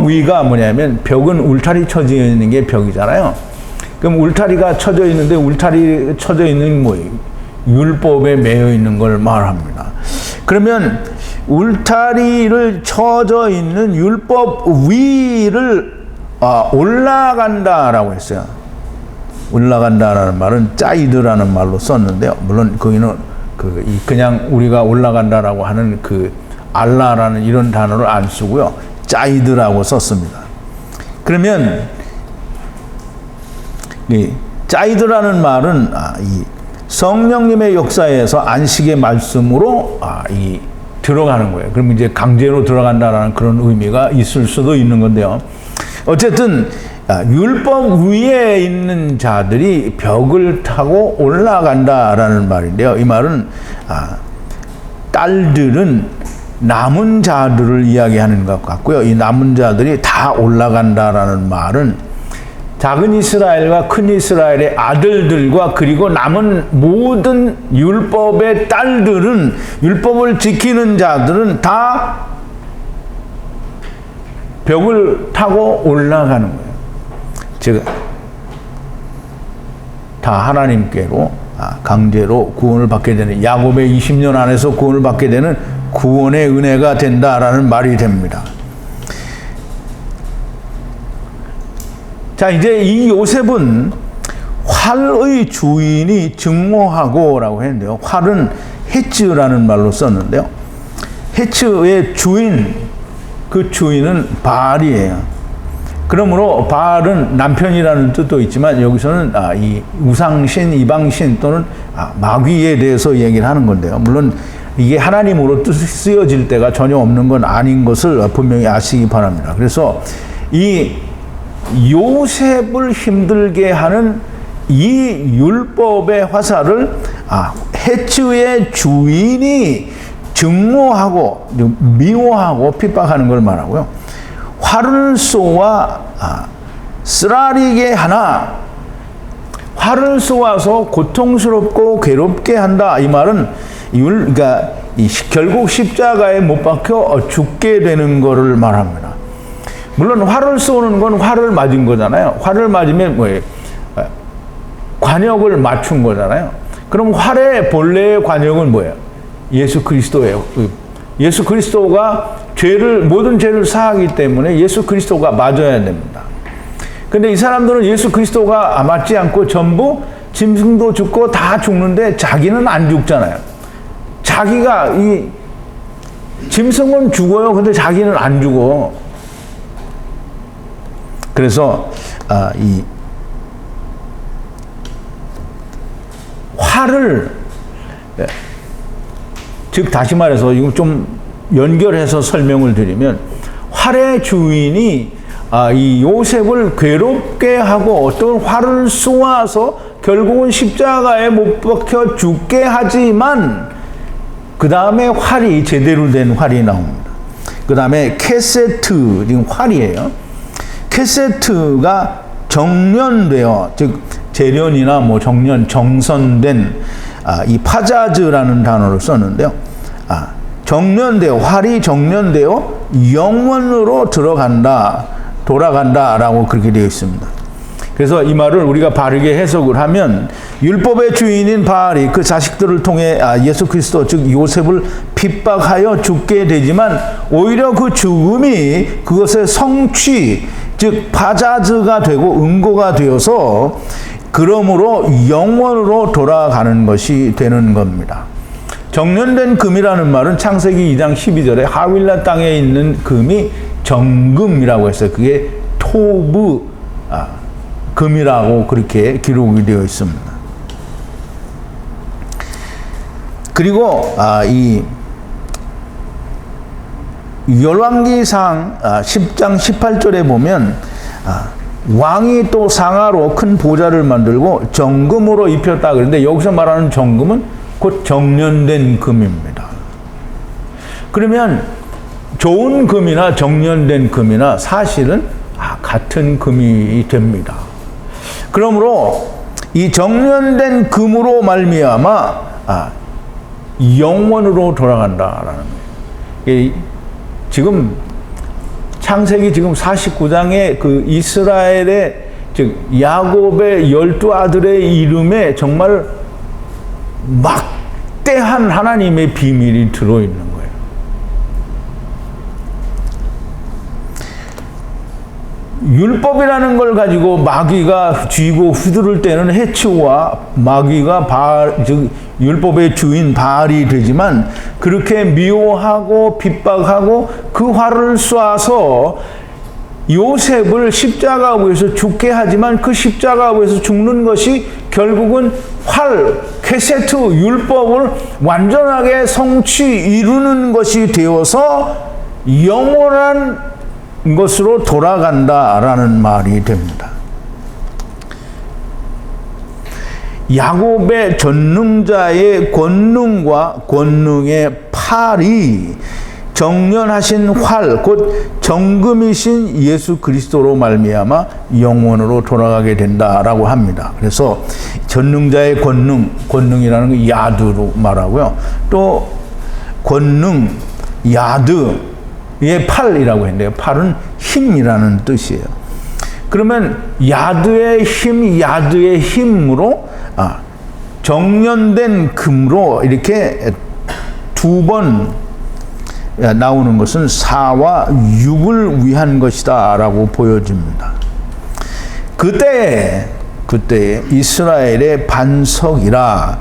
위가 뭐냐면, 벽은 울타리 쳐져 있는 게 벽이잖아요. 그럼 울타리가 쳐져 있는데, 울타리 쳐져 있는 뭐예요? 율법에 매여 있는 걸 말합니다. 그러면 울타리를 쳐져 있는 율법 위를 올라간다라고 했어요. 올라간다라는 말은 짜이드라는 말로 썼는데요. 물론 거기는 그냥 우리가 올라간다라고 하는 그 알라라는 이런 단어를 안 쓰고요. 짜이드라고 썼습니다. 그러면 이 짜이드라는 말은 이 성령님의 역사에서 안식의 말씀으로 들어가는 거예요. 그럼 이제 강제로 들어간다라는 그런 의미가 있을 수도 있는 건데요. 어쨌든 율법 위에 있는 자들이 벽을 타고 올라간다라는 말인데요. 이 말은 딸들은 남은 자들을 이야기하는 것 같고요. 이 남은 자들이 다 올라간다라는 말은 작은 이스라엘과 큰 이스라엘의 아들들과 그리고 남은 모든 율법의 딸들은, 율법을 지키는 자들은 다 벽을 타고 올라가는 거예요. 즉, 다 하나님께로 강제로 구원을 받게 되는, 야곱의 20년 안에서 구원을 받게 되는 구원의 은혜가 된다라는 말이 됩니다. 자, 이제 이 요셉은 활의 주인이 증오하고라고 했는데요. 활은 헤츠라는 말로 썼는데요. 헤츠의 주인, 그 주인은 바알이에요. 그러므로 바알은 남편이라는 뜻도 있지만 여기서는 이 우상신, 이방신 또는 마귀에 대해서 얘기를 하는 건데요. 물론 이게 하나님으로 뜻이 쓰여질 때가 전혀 없는 건 아닌 것을 분명히 아시기 바랍니다. 그래서 이 요셉을 힘들게 하는 이 율법의 화살을 헤츠의 주인이 증오하고 미워하고 핍박하는 걸 말하고요. 활을 쏘아 쓰라리게 하나, 활을 쏘아서 고통스럽고 괴롭게 한다. 이 말은 그러니까 결국 십자가에 못 박혀 죽게 되는 것을 말합니다. 물론 활을 쏘는 건 활을 맞은 거잖아요. 활을 맞으면 뭐예요? 관역을 맞춘 거잖아요. 그럼 활의 본래의 관역은 뭐예요? 예수 그리스도예요. 예수 그리스도가 모든 죄를 사하기 때문에 예수 그리스도가 맞아야 됩니다. 근데 이 사람들은 예수 그리스도가 맞지 않고 전부 짐승도 죽고 다 죽는데 자기는 안 죽잖아요. 자기가 짐승은 죽어요. 근데 자기는 안 죽어. 그래서 이 활을, 즉 다시 말해서 이거 좀 연결해서 설명을 드리면, 활의 주인이 이 요셉을 괴롭게 하고 또 활을 쏘아서 결국은 십자가에 못 박혀 죽게 하지만 그 다음에 활이 제대로 된 활이 나옵니다. 그 다음에 케세트, 지금 활이에요. 케세트가 정련되어, 즉 재련이나 정선된 이 파자즈라는 단어를 썼는데요. 정련되어, 활이 정련되어 영원으로 돌아간다라고 그렇게 되어 있습니다. 그래서 이 말을 우리가 바르게 해석을 하면, 율법의 주인인 바알이 그 자식들을 통해 예수 그리스도, 즉 요셉을 핍박하여 죽게 되지만 오히려 그 죽음이 그것의 성취, 즉 파자즈가 되고 응고가 되어서 그러므로 영원으로 돌아가는 것이 되는 겁니다. 정련된 금이라는 말은 창세기 2장 12절에 하윌라 땅에 있는 금이 정금이라고 했어요. 그게 토브 금이라고 그렇게 기록이 되어 있습니다. 그리고 이 열왕기상 10장 18절에 보면 왕이 또 상아로 큰 보좌를 만들고 정금으로 입혔다. 그런데 여기서 말하는 정금은 곧 정련된 금입니다. 그러면 좋은 금이나 정련된 금이나 사실은 같은 금이 됩니다. 그러므로 이 정련된 금으로 말미암아 영원으로 돌아간다라는 거예요. 지금 창세기 지금 49장에 그 이스라엘의, 즉 야곱의 12아들의 이름에 정말 막대한 하나님의 비밀이 들어있는 거예요. 율법이라는 걸 가지고 마귀가 쥐고 휘두를 때는 헤츠와 마귀가 바알, 즉 율법의 주인 바알이 되지만, 그렇게 미워하고 핍박하고 그 활을 쏴서 요셉을 십자가 위에서 죽게 하지만 그 십자가 위에서 죽는 것이 결국은 케세트 율법을 완전하게 성취 이루는 것이 되어서 영원한 것으로 돌아간다라는 말이 됩니다. 야곱의 전능자의 권능과 권능의 팔이 정련하신 활, 곧 정금이신 예수 그리스도로 말미암아 영원으로 돌아가게 된다라고 합니다. 그래서 전능자의 권능이라는 거 야드로 말하고요. 또 권능, 야드의 팔이라고 했는데요. 팔은 힘이라는 뜻이에요. 그러면 야드의 힘으로 정련된 금으로 이렇게 두 번 나오는 것은 4와 6을 위한 것이다 라고 보여집니다. 그때에 이스라엘의 반석이라,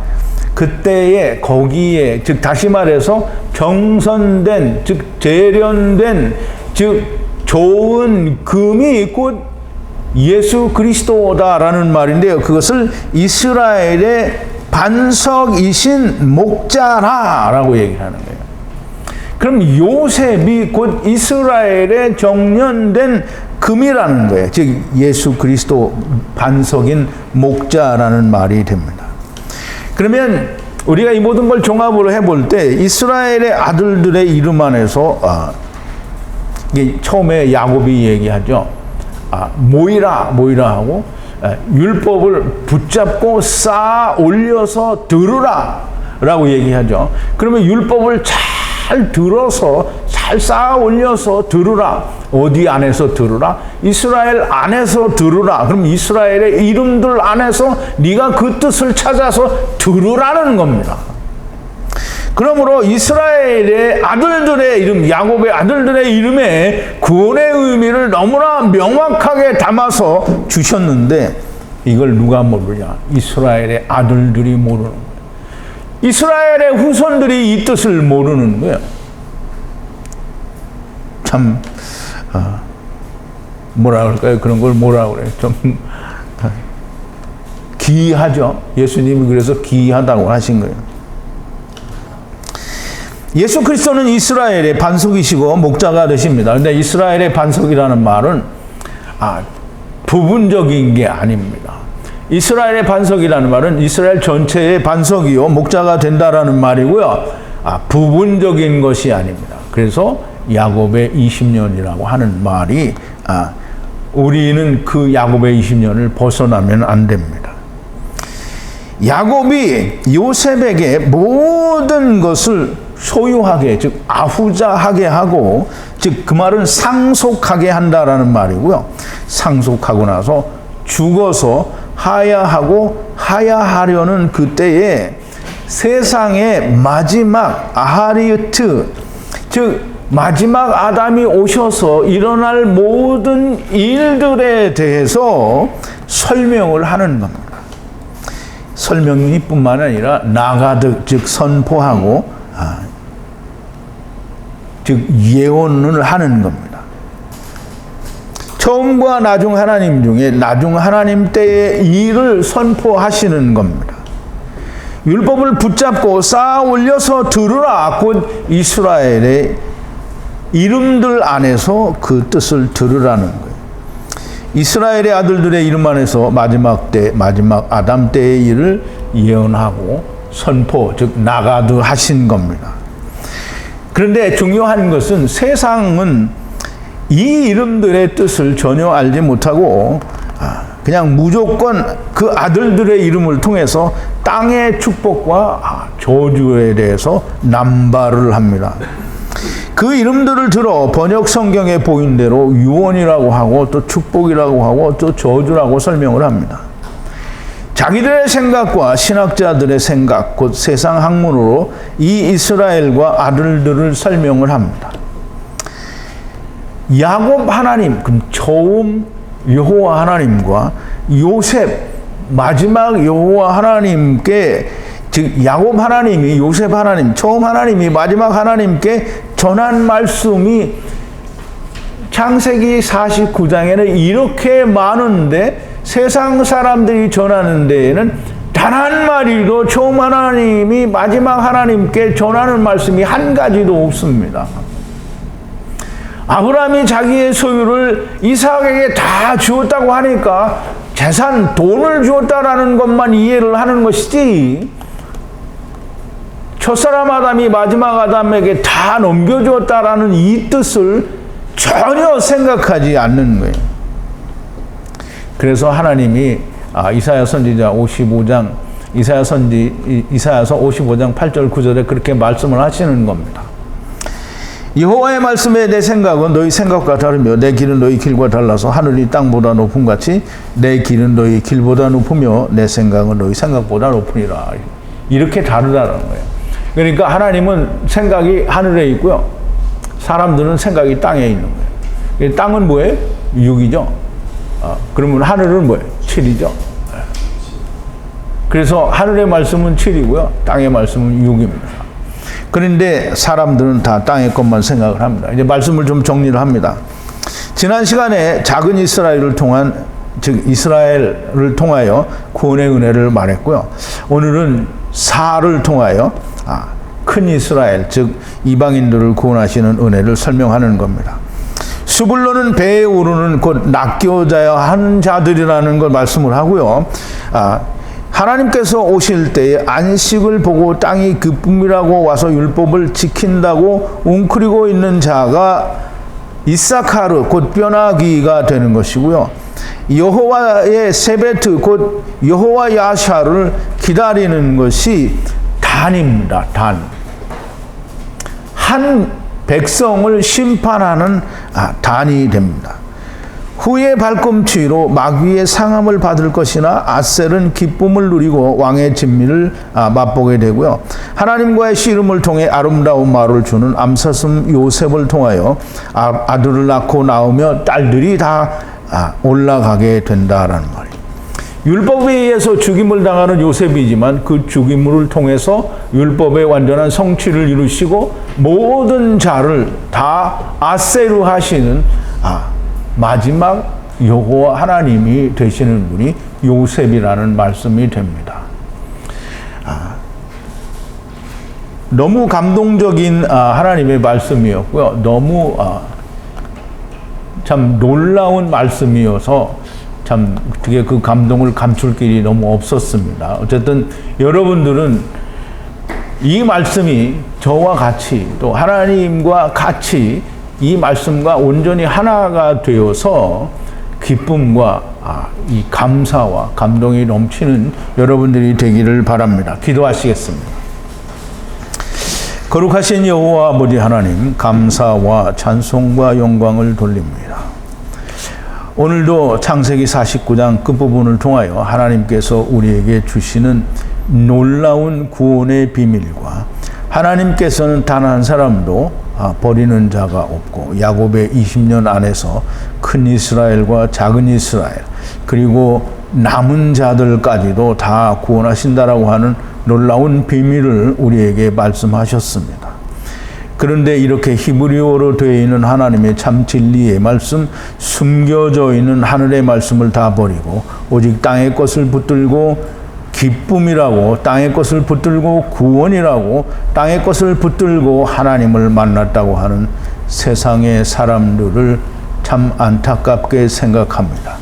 그때에 거기에, 즉 다시 말해서 정선된, 즉 재련된, 즉 좋은 금이 곧 예수 그리스도다라는 말인데요. 그것을 이스라엘의 반석이신 목자라라고 얘기를 하는 거예요. 그럼 요셉이 곧 이스라엘의 정련된 금이라는 거예요. 즉 예수 그리스도 반석인 목자라는 말이 됩니다. 그러면 우리가 이 모든 걸 종합으로 해볼 때 이스라엘의 아들들의 이름 안에서 처음에 야곱이 얘기하죠. 모이라 하고 율법을 붙잡고 쌓아 올려서 들으라 라고 얘기하죠. 그러면 율법을 잘 들어서 잘 쌓아 올려서 들으라. 어디 안에서 들으라? 이스라엘 안에서 들으라. 그럼 이스라엘의 이름들 안에서 네가 그 뜻을 찾아서 들으라는 겁니다. 그러므로 이스라엘의 아들들의 이름, 야곱의 아들들의 이름에 구원의 의미를 너무나 명확하게 담아서 주셨는데 이걸 누가 모르냐? 이스라엘의 아들들이 모르는 거예요. 이스라엘의 후손들이 이 뜻을 모르는 거예요. 참 뭐라 그럴까요? 그런 걸 뭐라 그래요? 좀 기이하죠. 예수님이 그래서 기이하다고 하신 거예요. 예수 그리스도는 이스라엘의 반석이시고 목자가 되십니다. 그런데 이스라엘의 반석이라는 말은 부분적인 게 아닙니다. 이스라엘의 반석이라는 말은 이스라엘 전체의 반석이요 목자가 된다라는 말이고요. 부분적인 것이 아닙니다. 그래서 야곱의 20년이라고 하는 말이 우리는 그 야곱의 20년을 벗어나면 안 됩니다. 야곱이 요셉에게 모든 것을 소유하게, 즉 아후자하게 하고, 즉 그 말은 상속하게 한다라는 말이고요. 상속하고 나서 죽어서 하야하고 하야하려는 그때에 세상의 마지막 아하리트, 즉 마지막 아담이 오셔서 일어날 모든 일들에 대해서 설명을 하는 겁니다. 설명이 뿐만 아니라 나가득, 즉 선포하고 즉 예언을 하는 겁니다. 처음과 나중 하나님 중에 나중 하나님 때의 일을 선포하시는 겁니다. 율법을 붙잡고 쌓아 올려서 들으라. 곧 이스라엘의 이름들 안에서 그 뜻을 들으라는 거예요. 이스라엘의 아들들의 이름 안에서 마지막 때, 마지막 아담 때의 일을 예언하고 선포, 즉 나가드 하신 겁니다. 그런데 중요한 것은 세상은 이 이름들의 뜻을 전혀 알지 못하고 그냥 무조건 그 아들들의 이름을 통해서 땅의 축복과 저주에 대해서 남발을 합니다. 그 이름들을 들어 번역 성경에 보인 대로 유언이라고 하고 또 축복이라고 하고 또 저주라고 설명을 합니다. 자기들의 생각과 신학자들의 생각, 곧 세상 학문으로 이 이스라엘과 아들들을 설명을 합니다. 야곱 하나님, 그럼 처음 여호와 하나님과 요셉, 마지막 여호와 하나님께, 즉 야곱 하나님이 요셉 하나님, 처음 하나님이 마지막 하나님께 전한 말씀이 창세기 49장에는 이렇게 많은데 세상 사람들이 전하는 데에는 단 한 마디도 처음 하나님이 마지막 하나님께 전하는 말씀이 한 가지도 없습니다. 아브라함이 자기의 소유를 이삭에게 다 주었다고 하니까 재산, 돈을 주었다라는 것만 이해를 하는 것이지, 첫사람 아담이 마지막 아담에게 다 넘겨주었다라는 이 뜻을 전혀 생각하지 않는 거예요. 그래서 하나님이 이사야 선지자 55장, 이사야서 55장 8절 9절에 그렇게 말씀을 하시는 겁니다. 여호와의 말씀에 내 생각은 너희 생각과 다르며 내 길은 너희 길과 달라서 하늘이 땅보다 높음 같이 내 길은 너희 길보다 높으며 내 생각은 너희 생각보다 높으니라. 이렇게 다르다는 거예요. 그러니까 하나님은 생각이 하늘에 있고요, 사람들은 생각이 땅에 있는 거예요. 땅은 뭐예요? 6이죠. 그러면 하늘은 뭐예요? 7이죠. 그래서 하늘의 말씀은 7이고요, 땅의 말씀은 6입니다. 그런데 사람들은 다 땅의 것만 생각을 합니다. 이제 말씀을 좀 정리를 합니다. 지난 시간에 작은 이스라엘을 통한, 즉 이스라엘을 통하여 구원의 은혜를 말했고요. 오늘은 사를 통하여 큰 이스라엘, 즉 이방인들을 구원하시는 은혜를 설명하는 겁니다. 스불론은 배에 오르는 곧 낚여져야 하는 자들이라는 걸 말씀을 하고요. 하나님께서 오실 때에 안식을 보고 땅이 기쁨이라고 와서 율법을 지킨다고 웅크리고 있는 자가 이사카르 곧 뼈나귀가 되는 것이고요. 여호와의 세베트 곧 여호와 야샤를 기다리는 것이 단입니다. 단. 한 백성을 심판하는 단이 됩니다. 후의 발꿈치로 마귀의 상함을 받을 것이나 아셀은 기쁨을 누리고 왕의 진미를 맛보게 되고요. 하나님과의 씨름을 통해 아름다운 말을 주는 암사슴 요셉을 통하여 아들을 낳고 낳으며 딸들이 다 올라가게 된다라는 말이에요. 율법에 의해서 죽임을 당하는 요셉이지만 그 죽임을 통해서 율법의 완전한 성취를 이루시고 모든 자를 다 아세르 하시는 마지막 여호와 하나님이 되시는 분이 요셉이라는 말씀이 됩니다. 너무 감동적인 하나님의 말씀이었고요. 너무 참 놀라운 말씀이어서 참 어떻게 그 감동을 감출 길이 너무 없었습니다. 어쨌든 여러분들은 이 말씀이 저와 같이 또 하나님과 같이 이 말씀과 온전히 하나가 되어서 기쁨과 이 감사와 감동이 넘치는 여러분들이 되기를 바랍니다. 기도하시겠습니다. 거룩하신 여호와 아버지 하나님, 감사와 찬송과 영광을 돌립니다. 오늘도 창세기 49장 끝부분을 통하여 하나님께서 우리에게 주시는 놀라운 구원의 비밀과 하나님께서는 단 한 사람도 버리는 자가 없고 야곱의 20년 안에서 큰 이스라엘과 작은 이스라엘 그리고 남은 자들까지도 다 구원하신다라고 하는 놀라운 비밀을 우리에게 말씀하셨습니다. 그런데 이렇게 히브리어로 되어 있는 하나님의 참 진리의 말씀, 숨겨져 있는 하늘의 말씀을 다 버리고 오직 땅의 것을 붙들고 기쁨이라고, 땅의 것을 붙들고 구원이라고, 땅의 것을 붙들고 하나님을 만났다고 하는 세상의 사람들을 참 안타깝게 생각합니다.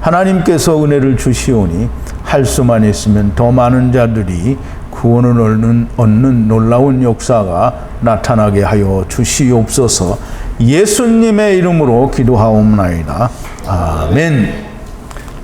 하나님께서 은혜를 주시오니 할 수만 있으면 더 많은 자들이 구원을 얻는 놀라운 역사가 나타나게 하여 주시옵소서. 예수님의 이름으로 기도하옵나이다. 아멘.